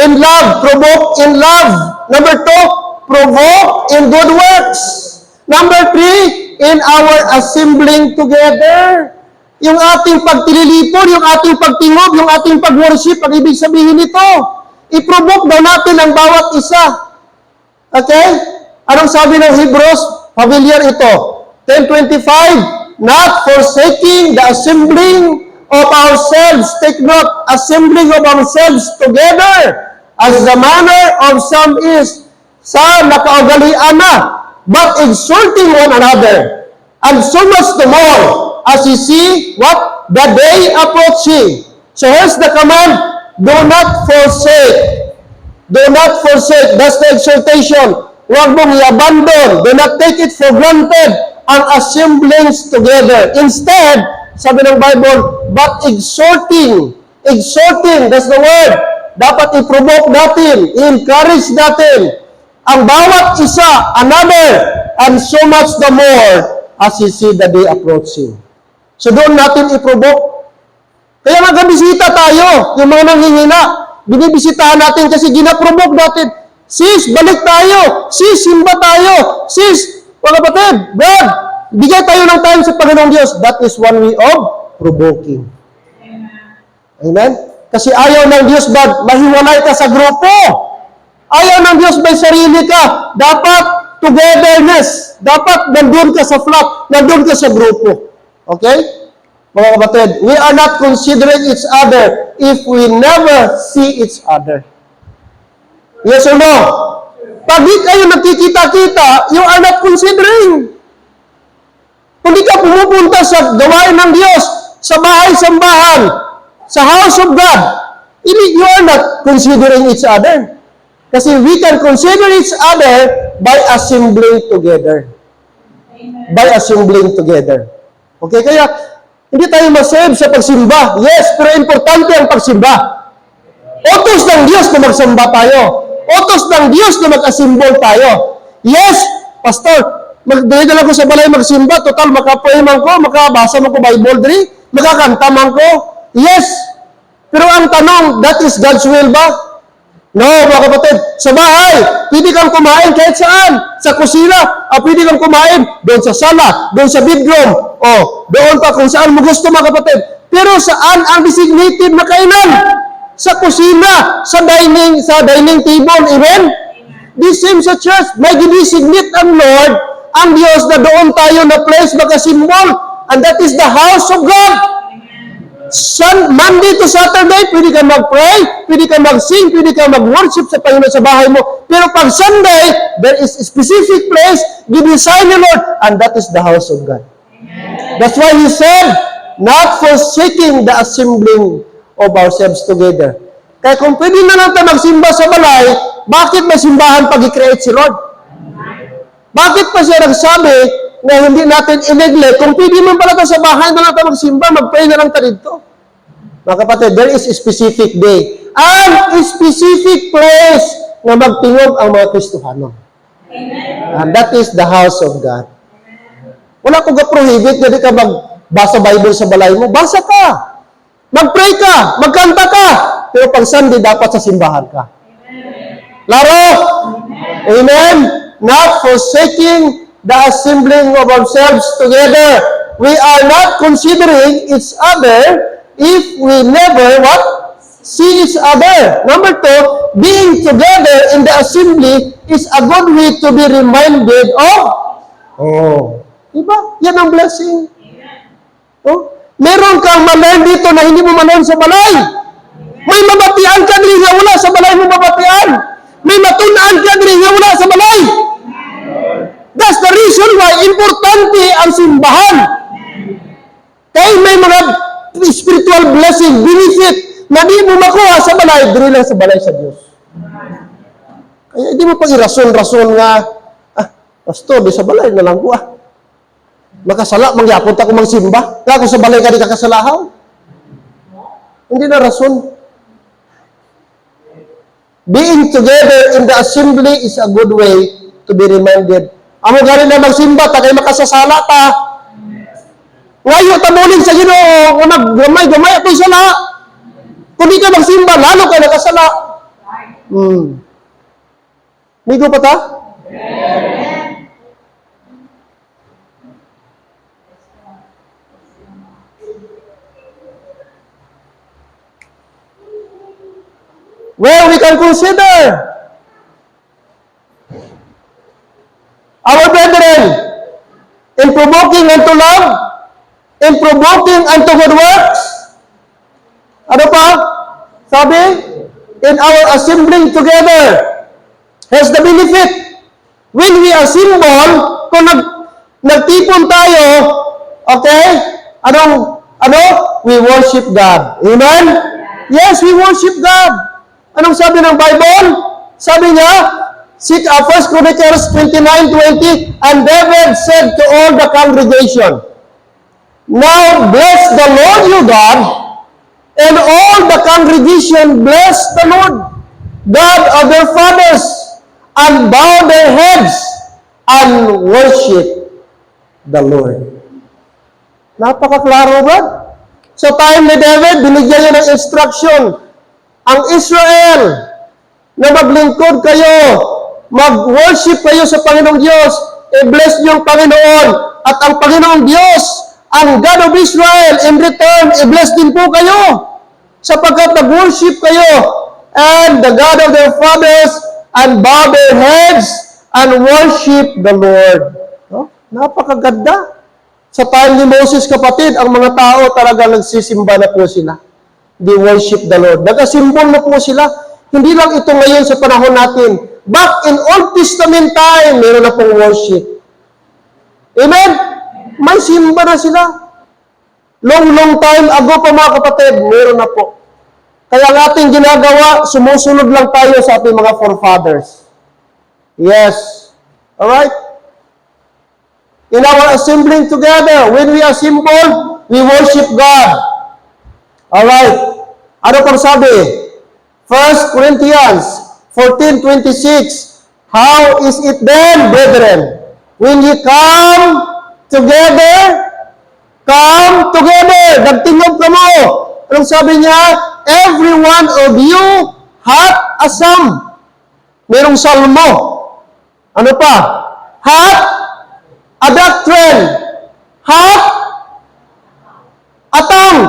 In love. Provoke in love. Number 2, provoke in good works. Number 3, in our assembling together. Yung ating pagtililipon, yung ating pagtingob, yung ating pag-worship, ang ibig sabihin nito, i-provoke daw natin ang bawat isa. Okay? Anong sabi ng Hebrews? Familiar ito. 10:25, not forsaking the assembling of ourselves. Take note, assembling of ourselves together, as the manner of some is, sa nakaugalian na, but exhorting one another, and so much the more, as you see, what? The day approaching. So here's the command, do not forsake. Do not forsake. That's the exhortation. Huwag mong i-abandon. Do not take it for granted ang assemblings together. Instead, sabi ng Bible, but exhorting. Exhorting, that's the word. Dapat i-provoke natin, i-encourage natin ang bawat isa, another, and so much the more as you see the day approaching. So doon natin i-provoke. Kaya mag-bisita tayo, yung mga nanghihina. Binibisitahan natin kasi ginaprovoke natin. Sis, balik tayo. Sis, simba tayo. Sis, mga kapatid, Brad, bigay tayo ng time sa Panginoong Diyos. That is one way of provoking. Amen? Kasi ayaw ng Diyos, Brad, mahiwalay ka sa grupo. Ayaw ng Diyos, may sarili ka. Dapat togetherness. Dapat nandun ka sa flock. Nandun ka sa grupo. Okay? Mga kapatid, we are not considering each other if we never see each other. Yes or no? Pag di kayo nagkikita-kita, you are not considering. Kung di ka pumupunta sa gawain ng Diyos, sa bahay-sambahan, sa house of God, you are not considering each other. Kasi we can consider each other by assembling together. By assembling together. Okay, kaya hindi tayo masave sa pagsimba. Yes, pero importante ang pagsimba. Utos ng Diyos na magsamba tayo. Utos ng Diyos na mag-assemble tayo. Yes, Pastor, magdala ko sa balay magsimba. Total, makapoy man ko, makabasa man ko Bible diri, makakanta man ko. Yes, pero ang tanong, that is God's will ba? No, mga kapatid. Sa bahay, pwede kang kumain kahit saan. Sa kusina, pwede kang kumain doon sa sala, doon sa bedroom, doon pa kung saan mo gusto, mga kapatid. Pero saan ang designated na kainan? Sa kusina, sa dining table, amen? The same sa church, may gidesignate ang Lord, ang Diyos na doon tayo na place magkasimbol, and that is the house of God. Monday to Saturday, pwede ka mag-pray, pwede ka mag-sing, pwede ka mag-worship sa Panginoon sa bahay mo. Pero pag Sunday, there is a specific place, gidesign ni Lord, and that is the house of God. Amen. That's why He said, not forsaking the assembling of ourselves together. Kaya kung pwede na lang tayo magsimba sa balay, bakit may simbahan pag i-create si Lord? Bakit pa siya nagsabi na hindi natin i-neglect? Kung pwede man pala tayo sa bahay na lang tayo magsimba, mag-pray na lang tayo dito. Mga kapatid, there is a specific day and a specific place na magtingog ang mga Kristohano. And that is the house of God. Wala ko ga-prohibit na di ka magbasa Bible sa balay mo. Basa ka. Mag-pray ka. Magkanta ka. Pero pag Sunday, dapat sa simbahan ka. Laro? Amen? Not forsaking the assembling of ourselves together. We are not considering each other if we never, see each other. Number 2, being together in the assembly is a good way to be reminded of, diba? Yan ang blessing. Meron kang malayan dito na hindi mo malayan sa balay. May mabatian ka diri nga wala sa balay mo mabatian. May matunaan ka diri nga wala sa balay. That's the reason why importante ang simbahan. Kaya may mga spiritual blessing, benefit, na di mo makuha sa balay, diri lang sa balay sa Diyos. Kaya di mo pag irason-rason nga, Pastor, di sa balay na lang ko ah. Makasala, mangyapon ta ko magsimba. Kaya kung sa balay ka di kakasalahaw. Hindi na rason. Being together in the assembly is a good way to be reminded. Amo galing na magsimba, ta kay makasasala ta. Ngayon, tamunin sa Ginoo, kung gamay ako'y sala. Kung di ka magsimba, lalo ka nakasala. Migo pa ta? Well, we can consider our brethren in provoking unto love, in provoking unto good works. Ano pa? Sabi, in our assembling together has the benefit. When we assemble, kung nagtipon tayo, okay? We worship God. Amen? Yes, we worship God. Anong sabi ng Bible? Sabi niya, 1 Chronicles 29:20, and David said to all the congregation, now bless the Lord your God, and all the congregation bless the Lord, God of their fathers, and bow their heads and worship the Lord. Napakaklaro ba? Sa time ni David, binigyan niya ng instruction, ang Israel, na maglingkod kayo, mag-worship kayo sa Panginoong Diyos, i-bless niyo ang Panginoon, at ang Panginoong Diyos, ang God of Israel, in return, i-bless din po kayo, sapagkat nag-worship kayo, and the God of their fathers, and bow their heads, and worship the Lord. No? Napakaganda. Sa time ni Moses, kapatid, ang mga tao talaga nagsisimba na po sila. They worship the Lord. Nagkasimbol na po sila. Hindi lang ito ngayon sa panahon natin. Back in Old Testament time, meron na pong worship. Amen? May simba na sila. Long time ago pa mga kapatid, meron na po. Kaya ang ating ginagawa, sumusunod lang tayo sa ating mga forefathers. Yes. Alright? In our assembling together, when we assemble, we worship God. Alright. Ano pang sabi? 1 Corinthians 14:26. How is it then, brethren? When you come together, nagtingog ka mo. Anong sabi niya? Every one of you hath a psalm. Merong salmo. Ano pa? Hath a doctrine. Hath a tongue.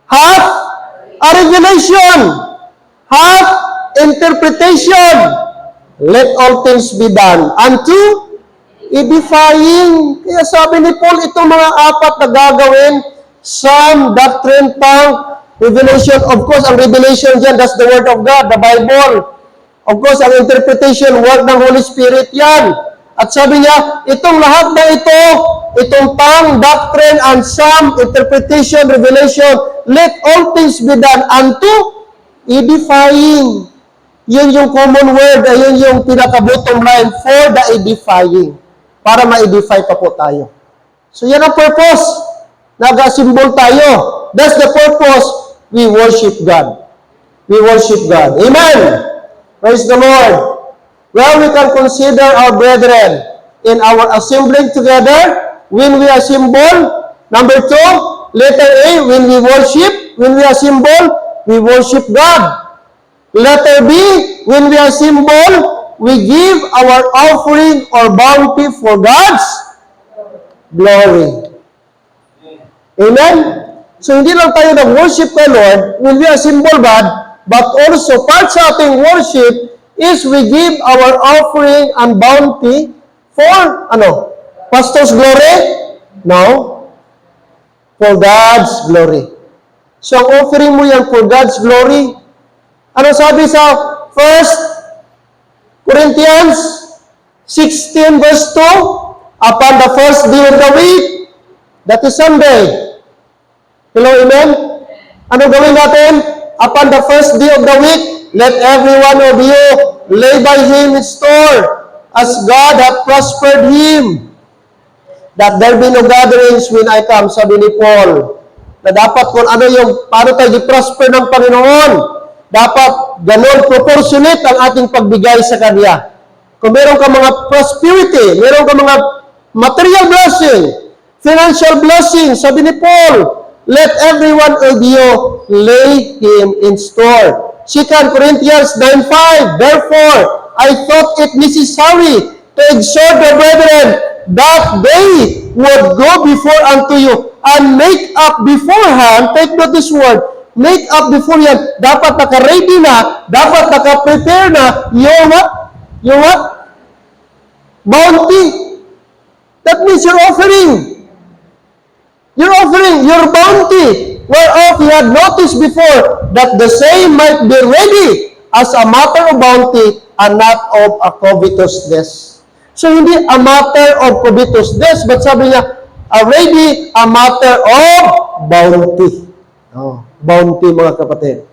Hath a revelation. Hath interpretation. Let all things be done unto edifying. Kaya sabi ni Paul, itong mga apat na gagawin, psalm, doctrine, tongue, revelation. Of course, ang revelation dyan, that's the word of God, the Bible. Of course, ang interpretation, word ng Holy Spirit yan. At sabi niya, itong lahat na ito, itong tongue, doctrine, and psalm, interpretation, revelation, let all things be done unto edifying. Yun yung common word, yun yung pinaka-bottom line for the edifying. Para ma-edify pa po tayo. So yan ang purpose. Nag-symbol tayo. That's the purpose. We worship God. We worship God. Amen. Praise the Lord. Well, we can consider our brethren in our assembling together. When we assemble, number 2, letter A, when we worship, when we assemble, we worship God. Letter B, when we assemble, we give our offering or bounty for God's glory. Amen? So, hindi lang tayo nag-worship kay Lord when we assemble God, but also part sa ating worship is we give our offering and bounty for, pastor's glory? No. For God's glory. So, ang offering mo yan for God's glory. Ano sabi sa 1 Corinthians 16 verse 2? Upon the first day of the week, that is Sunday. Hello, amen? Ano gawin natin? Upon the first day of the week, let every one of you lay by him his store, as God hath prospered him. That there be no gatherings when I come, sabi ni Paul. Na dapat kung ano yung, paano tayo di-prosper ng Panginoon, dapat ganon proportionate ang ating pagbigay sa Kanya. Kung meron ka mga prosperity, meron ka mga material blessing, financial blessing, sabi ni Paul, let everyone of you lay him in store. 2 Corinthians 9:5, therefore, I thought it necessary to exhort the brethren that they would go before unto you and make up beforehand, take note this word, make up beforehand, dapat naka-ready na, dapat naka-prepare na, yung what? Yung what? Bounty. That means your offering. Your offering, your bounty, whereof he had noticed before, that the same might be ready as a matter of bounty and not of a covetousness. So, hindi a matter of covetousness, but sabi niya, already a matter of bounty. Oh, bounty, mga kapatid.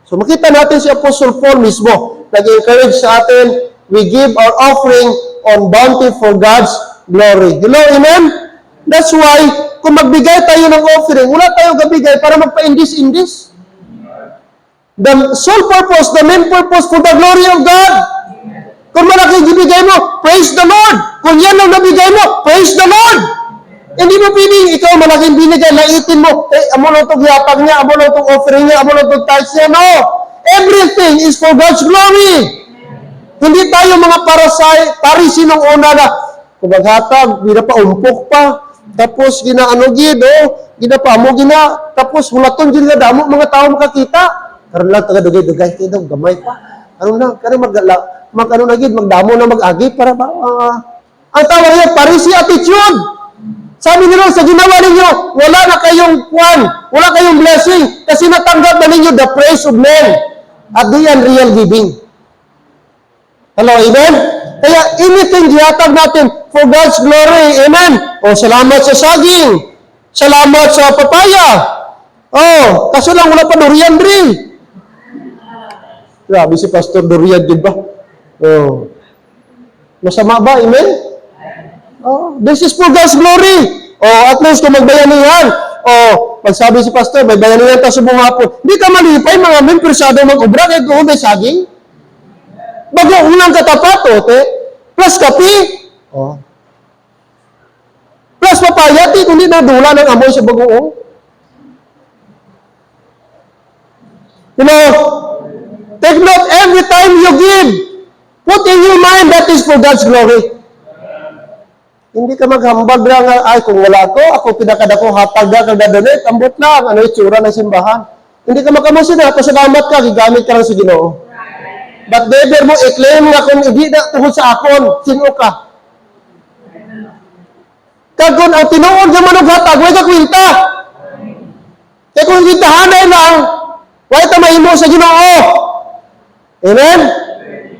So, makita natin si Apostle Paul mismo, nag-encourage sa atin, we give our offering on bounty for God's glory. Hello, amen? That's why, kung magbigay tayo ng offering, wala tayong gabigay para magpa-indis-indis. The sole purpose, the main purpose for the glory of God. Kung malaking ibigay mo, praise the Lord. Kung yan ang nabigay mo, praise the Lord. Hindi mo piling, ikaw malaking binigay, laitin mo, amo lang itong yatag niya, amo lang itong offering niya, amo lang itong tithes niya. No! Everything is for God's glory. Hindi tayo mga parisi nung una na, kung maghatag, ginapaumpok pa, tapos ginaano gid, ginapamo gina, tapos hulaton gid nga damo mga tao makakita. Karon lang taga dugay-dugay kay daw gamay pa. Ano na, kani mag-ano na gid, magdamo na mag-agi para ba ang tawag niya parisi attitude. Sabi nila sa ginawa ninyo, wala na kayong kwan, wala kayong blessing kasi natanggap na ninyo the praise of men at the unreal giving. Hello, amen? Kaya anything dihatag natin for God's glory, amen? O salamat sa saging, salamat sa papaya. Oh, kaso lang wala pa durian rin. Grabe si Pastor Durian, di ba? Oh. Masama ba, amen? Oh, this is for God's glory. Oh, at least kung magbayanihan, oh, magsabi si Pastor, may bayanihan tayo sa buong hapon. Hindi ka malipay, mga mempersado mag-ubra, kahit kung may saging. Bago unang katapat, plus kapi, plus papaya, kundi nadula ng amoy sa bagoong. You know, take note every time you give, put in your mind that is for God's glory. Hindi ka maghambag lang, ay kung wala ako pinakadako hatag na, kag dadonate, ambot lang, ano itsura ng simbahan. Hindi ka makamusina, pasalamat ka, gigamit ka lang sa Ginoo. But never mo i-claim nga kung hindi na tungkol sa akon, sino ka? Kagod ang tinuod nga manong hatag, huwag ka kwinta. Kaya kung kwintahanay lang, huwag ka mahimo sa Ginoo. Amen?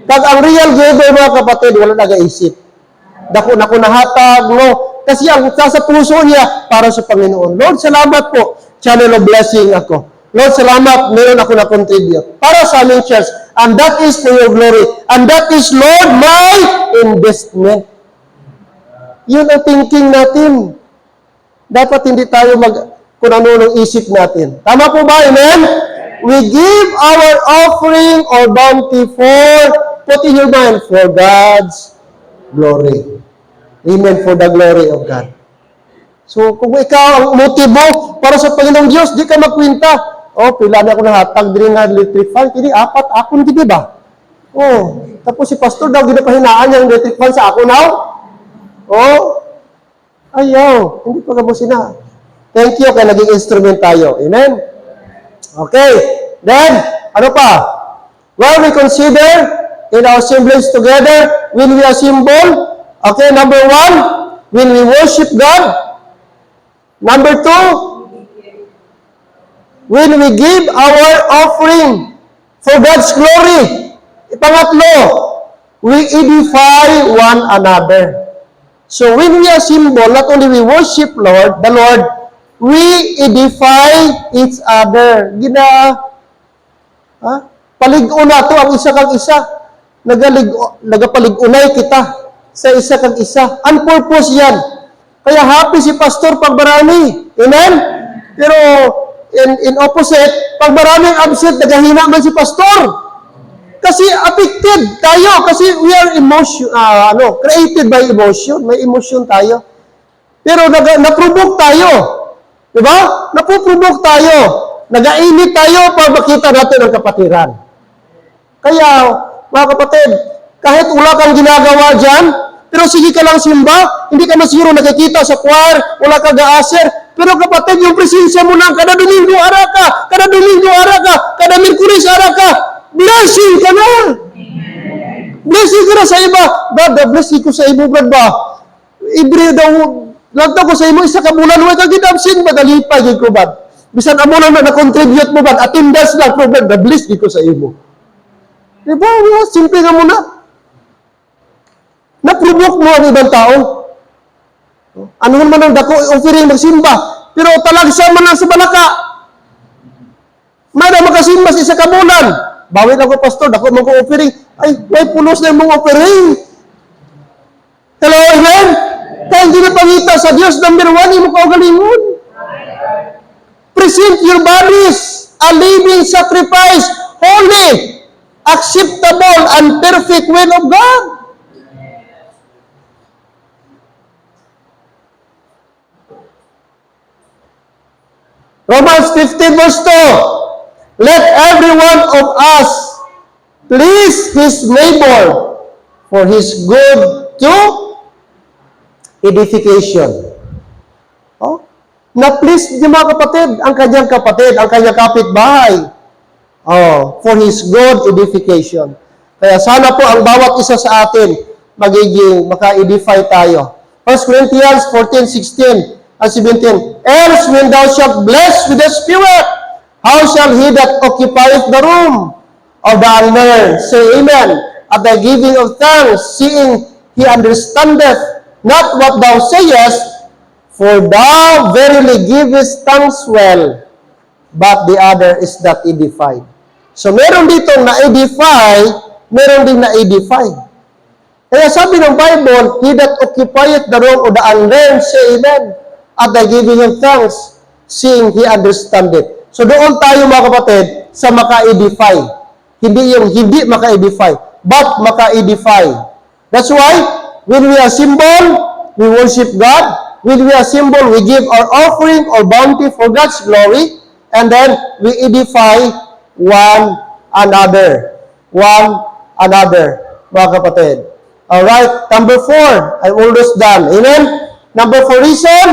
Pag ang real giver, mga kapatid, wala nag-aisip. Dako na ko nahatag, no? Kasi ang sa puso niya, para sa Panginoon. Lord, salamat po. Channel of blessing ako. Lord, salamat, meron ako na-contribute. Para sa aming church. And that is for your glory. And that is, Lord, my investment. Yun ang thinking natin. Dapat hindi tayo kung ano ng isip natin. Tama po ba? Amen? We give our offering or bounty for, put in your mind, for God's glory. Amen, for the glory of God. So, kung ikaw ang motibo para sa Panginoong Diyos, di ka magkwinta. Pila na ako nahatag din nga electric fan. Kini, 4 akon, di ba? Tapos si pastor daw, ginapahinaan niya yung electric fan sa ako now. Ayaw. Hindi pa gabo sina. Thank you, kaya naging instrument tayo. Amen? Okay. Then, ano pa? Well, we consider in our assemblies together, when we assemble, okay, number 1, when we worship God. Number 2, when we give our offering for God's glory. Pangatlo, we edify one another. So when we assemble, not only we worship the Lord, we edify each other. Paligo na to ang isa kag isa. nagapalig-unay kita sa isa kag isa. On purpose yan. Kaya happy si pastor pag marami. Amen? Pero in opposite, pag maraming absent, nagahina man si pastor. Kasi affected tayo. Kasi we are created by emotion. May emotion tayo. Pero naprovoke tayo. Diba? Napoprovoke tayo. Nagainit tayo para makita natin ang kapatiran. Kaya, mga kapatid, kahit wala kang ginagawa dyan, pero sige ka lang simba, hindi ka masiro nakikita sa choir, wala ka ga-aser, pero kapatid, yung presensya mo lang, kada Domingo ara ka, kada Domingo ara ka, kada Merkulis ara ka, blessing ka na! Blessing ka na sa iba. Brad, blessing ko sa ibo, Brad ba? Ibre daw, lagta ko sa imo, isa ka bulan, huwag ka ginabsin, madalipay, gid ko, Brad. Bisan amo lang na contribute mo, Brad, attendance lang, Brad, bless gid ko sa imo. Diba? Simple nga muna. Na-provoke mo ang ibang tao. Ano man ang dako, offering magsimba. Pero talagsa man lang sa balaka. May na makasimba sa isa ka bulan. Bawit ako, pastor, dako man ko offering. Ay, may pulos na yung mga offering. Hello, amen? Kaya hindi na pangita sa Diyos, number 1, hindi mo kaugalingon. Present your bodies, a living sacrifice, holy, acceptable, and perfect will of God. Romans 15 verse 2, let every one of us please his neighbor for his good to edification. Oh? Na-please niyo mga kapatid, ang kanyang kapitbahay. Oh, for his good edification. Kaya sana po ang bawat isa sa atin magiging maka-edify tayo. 1 Corinthians 14:16 and 17. Else when thou shalt bless with the Spirit, how shall he that occupieth the room of the unlearned say amen at the giving of thanks, seeing he understandeth not what thou sayest, for thou verily givest thanks well, but the other is not edified. So meron ditong na-edify, meron ding na-edify. Kaya sabi ng Bible, he that occupieth the room of the unlearned say amen at the giving of thanks, seeing he understandeth. So doon tayo mga kapatid sa maka-edify. Hindi yung hindi maka-edify, but maka-edify. That's why, when we assemble, we worship God. When we assemble, we give our offering or bounty for God's glory, and then we edify one another. One another, mga kapatid. Alright, number 4. I'm almost done. Amen? Number 4 reason,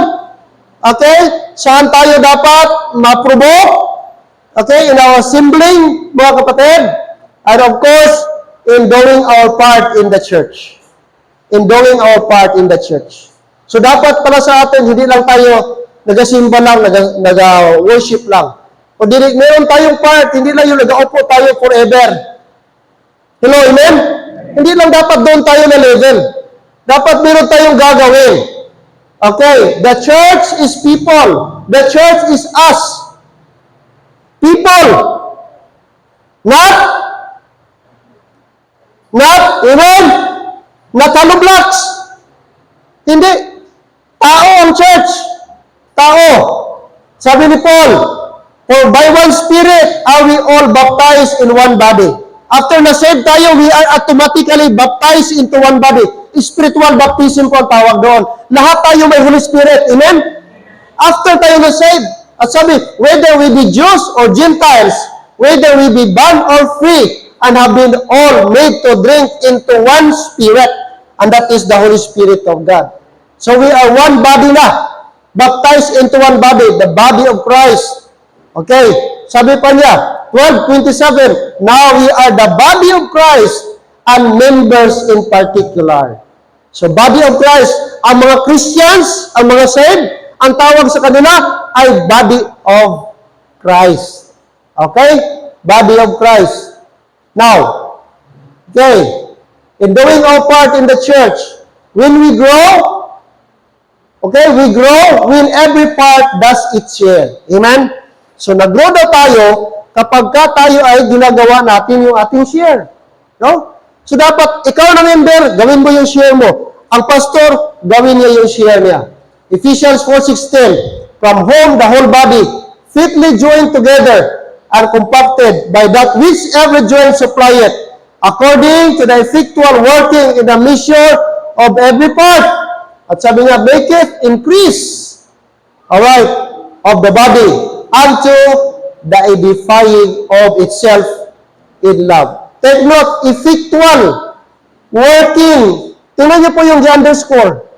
okay, saan tayo dapat ma-provoke? Okay, in our assembling, mga kapatid, and of course, in doing our part in the church. In doing our part in the church. So dapat pala sa atin, hindi lang tayo nagasimba lang, naga-worship lang. O meron tayong part, hindi lang yung nag-aupo tayo forever. Hello, amen? Hindi lang dapat doon tayo na level. Dapat meron tayong gagawin. Okay, the church is people. The church is us. People. Not, amen? Not hollow blocks. Hindi. Tao ang church. Tao. Sabi ni Paul, for by one Spirit are we all baptized in one body. After na-save tayo, we are automatically baptized into one body. Spiritual baptism po ang tawag doon. Lahat tayo may Holy Spirit. Amen? After tayo na-save, at sabi, whether we be Jews or Gentiles, whether we be bond or free, and have been all made to drink into one Spirit, and that is the Holy Spirit of God. So we are one body na. Baptized into one body, the body of Christ. Okay, sabi pa niya, 12:27, now we are the body of Christ and members in particular. So body of Christ, ang mga Christians, ang mga saved, ang tawag sa kanila ay body of Christ. Okay? Body of Christ. Now, okay, in doing our part in the church, when we grow, okay, we grow when every part does its share. Amen? So, nag-grow daw tayo kapag ka tayo ay ginagawa natin yung ating share. No? So dapat, ikaw na member, gawin mo yung share mo. Ang pastor, gawin niya yung share niya. Ephesians 4:16, from whom the whole body, fitly joined together, and compacted by that which every joint supplieth, according to the effectual working in the measure of every part. At sabi nga, maketh increase, alright, of the body, unto the edifying of itself in love. Take note, effectual, working. Tingnan niyo po yung underscore.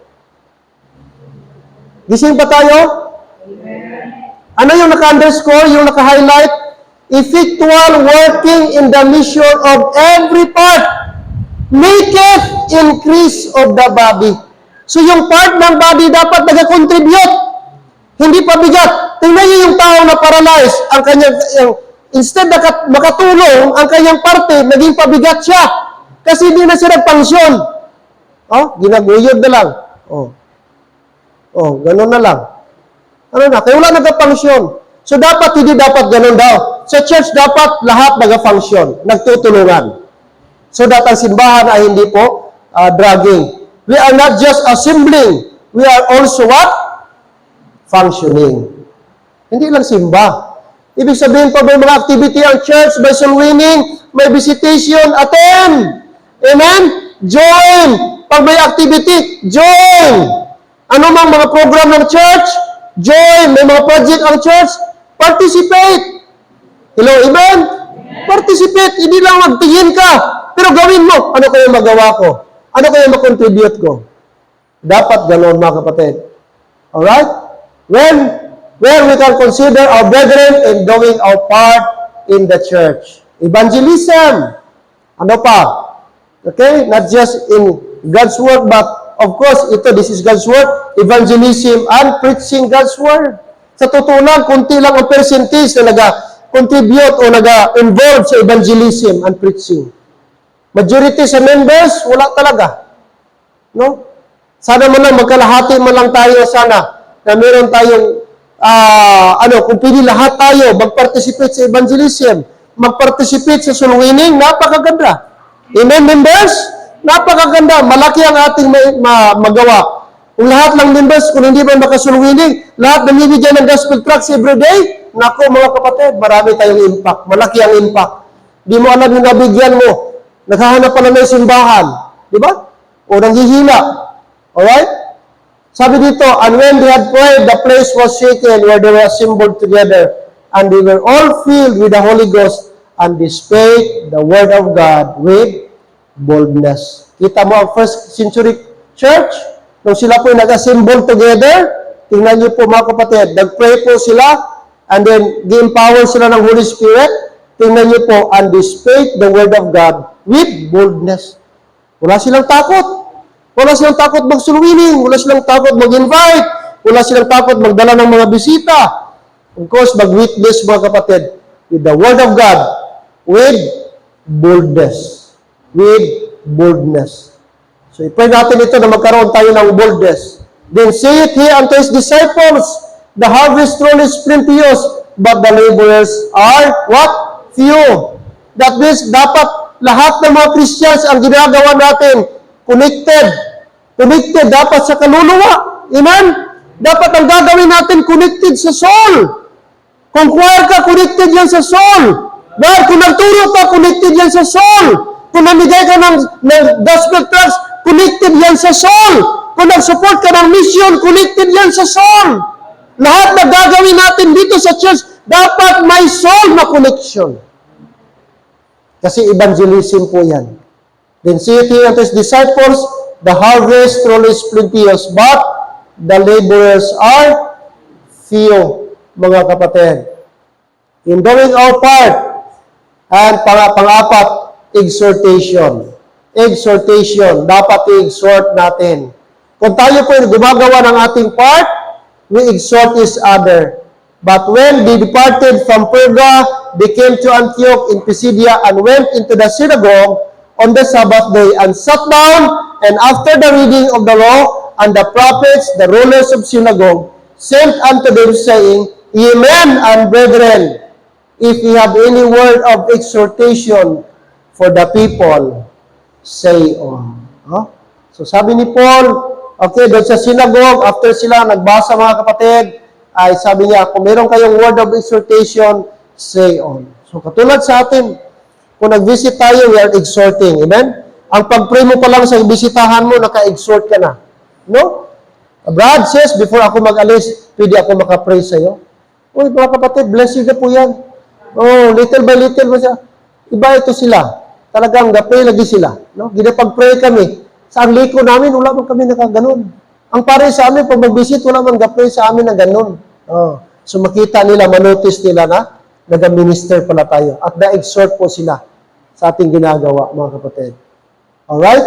Gising pa tayo? Ano yung naka-underscore, yung naka-highlight? Effectual working in the measure of every part. Maketh increase of the body. So yung part ng body dapat nag-contribute. Hindi pabigat. Tingnan niyo yung tao na paralyzed. Ang kanyang, instead na makatulong, ang kanyang parte, naging pabigat siya. Kasi hindi na siya nagpangsyon. Oh, ginaguyod na lang. Oh, ganun na lang. Ano na? Kaya wala nagpa-function. So dapat, hindi dapat ganun daw. Sa church, dapat lahat nag-function, nagtutulungan. So that ang simbahan ay hindi po dragging. We are not just assembling. We are also what? Functioning. Hindi lang simba. Ibig sabihin pa may mga activity ang church, may soul winning, may visitation, attend. Amen? Join. Pag may activity, join. Ano mang mga program ng church, join. May mga project ang church, participate. Hello, amen? Participate. Hindi lang magtingin ka. Pero gawin mo. Ano kaya magawa ko? Ano kaya makontribute ko? Dapat ganoon, mga kapatid. Alright? When we can consider our brethren in doing our part in the church. Evangelism. Ano pa? Okay? Not just in God's word, but of course, this is God's word, evangelism and preaching God's word. Sa totoo lang, kunti lang ang percentage na nag-contribute o nag-involve sa evangelism and preaching. Majority sa members, wala talaga. No? Sana man lang, magkalahati man lang tayo sana na meron tayong, kung pili lahat tayo, mag-participate sa evangelism, mag-participate sa soul winning, napakaganda. Amen, members? Napakaganda. Malaki ang ating magawa. Kung lahat ng members, kung hindi man makasoul winning, lahat namibigyan ng gospel tracts every day, nako mga kapatid, marami tayong impact. Malaki ang impact. Di mo alam yung nabigyan mo. Naghahanap pa na ng simbahan. Di ba? O nanghihila. Alright? Sabi dito, and when they had prayed, the place was shaken where they were assembled together, and they were all filled with the Holy Ghost, and they spake the word of God with boldness. Kita mo ang first century church, nung sila po nag-assemble together, tingnan niyo po mga kapatid, nag-pray po sila, and then gi-empower sila ng Holy Spirit, tingnan niyo po, and they spake the word of God with boldness. Wala silang takot. Wala silang takot mag-soul winning. Wala silang takot mag-invite. Wala silang takot magdala ng mga bisita. Of course, mag-witness mga kapatid with the word of God with boldness. With boldness. So, i-pray natin ito na magkaroon tayo ng boldness. Then saith he unto his disciples, the harvest truly is plenteous, but the laborers are what? Few. That means, dapat lahat ng mga Christians ang ginagawa natin, connected. Connected dapat sa kaluluwa. Amen? Dapat ang gagawin natin connected sa soul. Kung choir ka, connected yan sa soul. Dahil kung nagturo ka, connected yan sa soul. Kung namigay ka ng gospel tracts, connected yan sa soul. Kung nag-support ka ng mission, connected yan sa soul. Lahat na gagawin natin dito sa church, dapat may soul na connection. Kasi evangelism po yan. Then saith he unto his disciples, the harvest truly is plenteous, but the laborers are few, mga kapatid. In doing our part, and pang-apat, exhortation. Exhortation, dapat i-exhort natin. Kung tayo po gumagawa ng ating part, we exhort each other. But when they departed from Perga, they came to Antioch in Pisidia and went into the synagogue on the Sabbath day and sat down, and after the reading of the law and the prophets, the rulers of synagogue sent unto them, saying, Ye men and brethren, if ye have any word of exhortation for the people. say on. Oh? So sabi ni Paul, okay, doon sa synagogue, after sila nagbasa mga kapatid, ay sabi niya, kung meron kayong word of exhortation, say on. So katulad sa atin, kung nag-visit tayo, we are exhorting. Amen? Ang pag-pray mo pa lang sa bisitahan mo, naka-exhort ka na. No? Brad says, before ako mag-alis, pwede ako makapray sa'yo. Uy, mga kapatid, bless you na po yan. Oh, little by little mo siya. Iba ito sila. Talagang gapray lagi sila. No? Ginapag-pray kami. Sa ang liko namin, wala man kami nakaganon. Ang pare sa amin, pag mag-visit, wala man gapray sa amin na ganon. Oh. So makita nila, manotice nila na nag-minister pala tayo. At na-exhort po sila sa ating ginagawa, mga kapatid. Alright?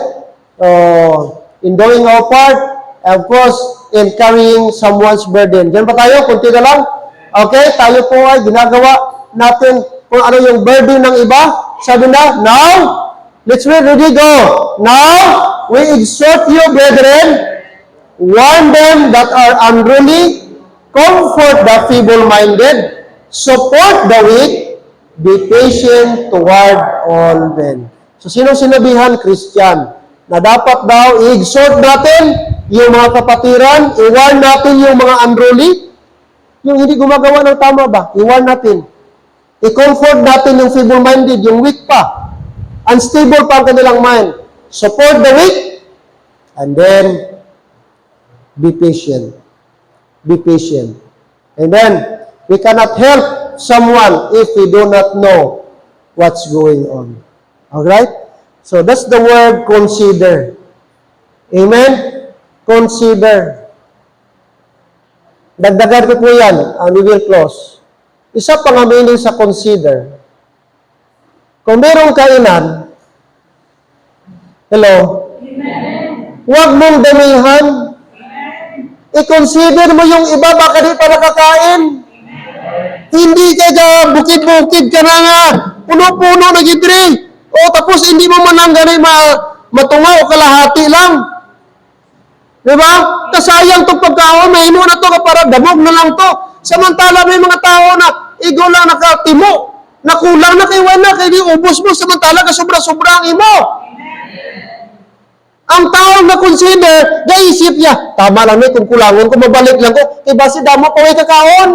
In doing our part, of course, in carrying someone's burden. Diyan pa tayo? Kunti na lang. Okay? Tayo po ay ginagawa natin kung ano yung burden ng iba. Sabi na, now, let's read, ready, go. Now, we exhort you, brethren, warn them that are unruly, comfort the feeble-minded, support the weak, be patient toward all men. So, sino sinabihan? Christian. Na dapat daw i-exhort natin yung mga kapatiran, i-warn natin yung mga unruly, yung hindi gumagawa ng tama ba? I-warn natin. I-comfort natin yung feeble-minded, yung weak pa. Unstable pa ang kanilang mind. Support the weak, and then be patient. Be patient. And then, we cannot help someone if we do not know what's going on. Alright? So, that's the word consider. Amen? Consider. Dagdagan ko po yan, and we will close. Isa pang meaning sa consider. Kung merong kainan, hello? Amen. Huwag mong damihan. I-consider mo yung iba, baka di pa nakakain. Amen. Hindi ka bukid-bukid ka na nga, puno-puno na gidri. O tapos hindi mo man lang ganay matunga o kalahati lang. Diba? Kasayang itong pagkaon, may imo na to para damog na lang to. Samantala may mga tao na igo lang nakatimo, nakulang na kay wala, kay di ubos mo, samantala ka sobra-sobra ang imo. Ang taong na-consider, naisip niya, tama lang kung kulangon ko, mabalik lang ko, kay basi damo pa may kakaon.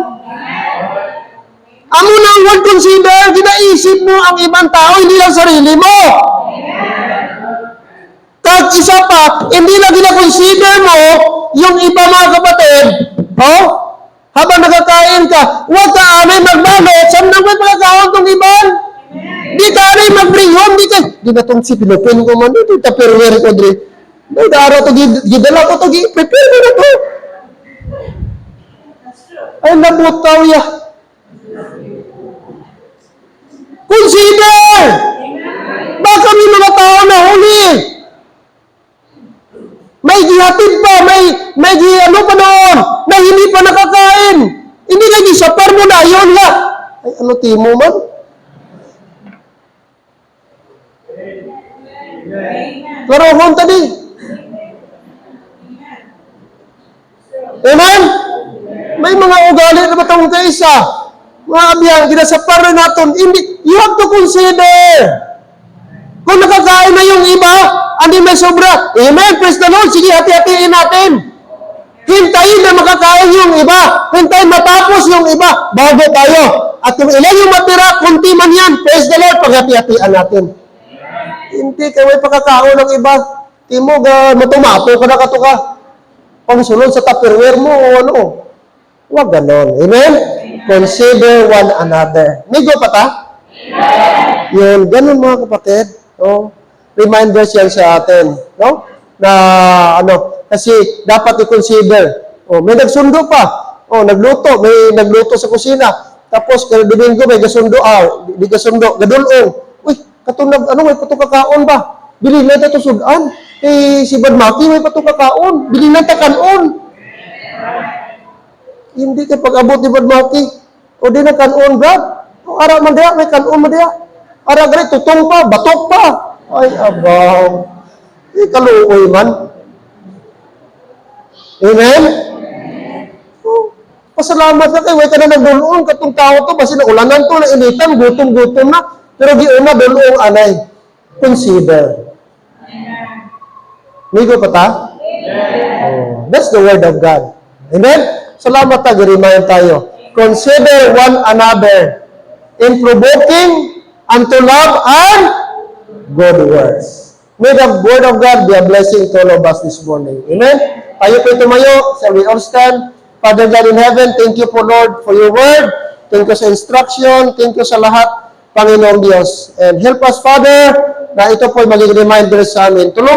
Amo na ang word consider, ginaisip mo ang ibang tao, hindi lang sarili mo. Kahit isa pa, hindi lang gina-consider mo yung iba mga kapatid, habang nakakain ka, huwag ka anay magbalot, saan nang may pagkakaon itong iban? Di ka anay mag-bring home, di na itong si Pilipin ko man, ito tupperware ko, Dre. May daro ito, gidala ko ito, prepare mo na ito. Ay, nabutaw ya. Consider! Baka may mga tao na huli. May gihatid pa, may ano pa noon, na hindi pa nakakain. Hindi na gisapar mo na, yun nga. Ay, ano timo man? Klaro hon tadi. Amen? May mga ugali na batang kaisa. Mga abiyang, ginasapar na natin. You have to consider. Kung nakakain na yung iba, hindi may sobra. Amen, praise the Lord. Sige, hati-hatiin natin. Hintayin na makakain yung iba. Hintayin matapos yung iba. Bago tayo. At kung ilan yung matira, kunti man yan. Praise the Lord, paghati-hatian natin. Hindi ka may pagkakaon ng iba. Timo, matumato ka na katuka. Pangsunod sa tupperware mo o ano. Huwag ganon. Amen? Consider one another. Migo pa ta? Yun, ganun mga kapatid. No? Reminders yan sa atin. No? Na kasi dapat i-consider. May nagsundo pa. Nagluto. May nagluto sa kusina. Tapos, kada Domingo may gasundo. Di gasundo. Gadulong. Uy, katunag, may patukakaon ba? Bili na ito sudan. Si Badmaki may patukakaon. Bili na ito kanon. Hindi ka pag-abot ni Badmaki. O di na kanon, Brad. Ara man diya, may kanon man diya. Ara gani, tutong pa, batok pa. Ay, abaw. Kaluoy man. Amen? Pasalamat na kayo. Way ka na nagdulong. Katong tao to, basi na ulanan to, na initan, gutom-gutom na. Pero di una, dulong anay. Consider. Migo pa ta? Oh, that's the word of God. Amen? Salamat ta, remind tayo. Consider one another in provoking unto love and good works. May the word of God be a blessing to all of us this morning. Amen? Tayo po tumayo. Shall we all stand? Father God in heaven, thank you po Lord for your word. Thank you sa instruction. Thank you sa lahat, Panginoong Diyos. And help us, Father, na ito po maging reminder sa amin. Tulungan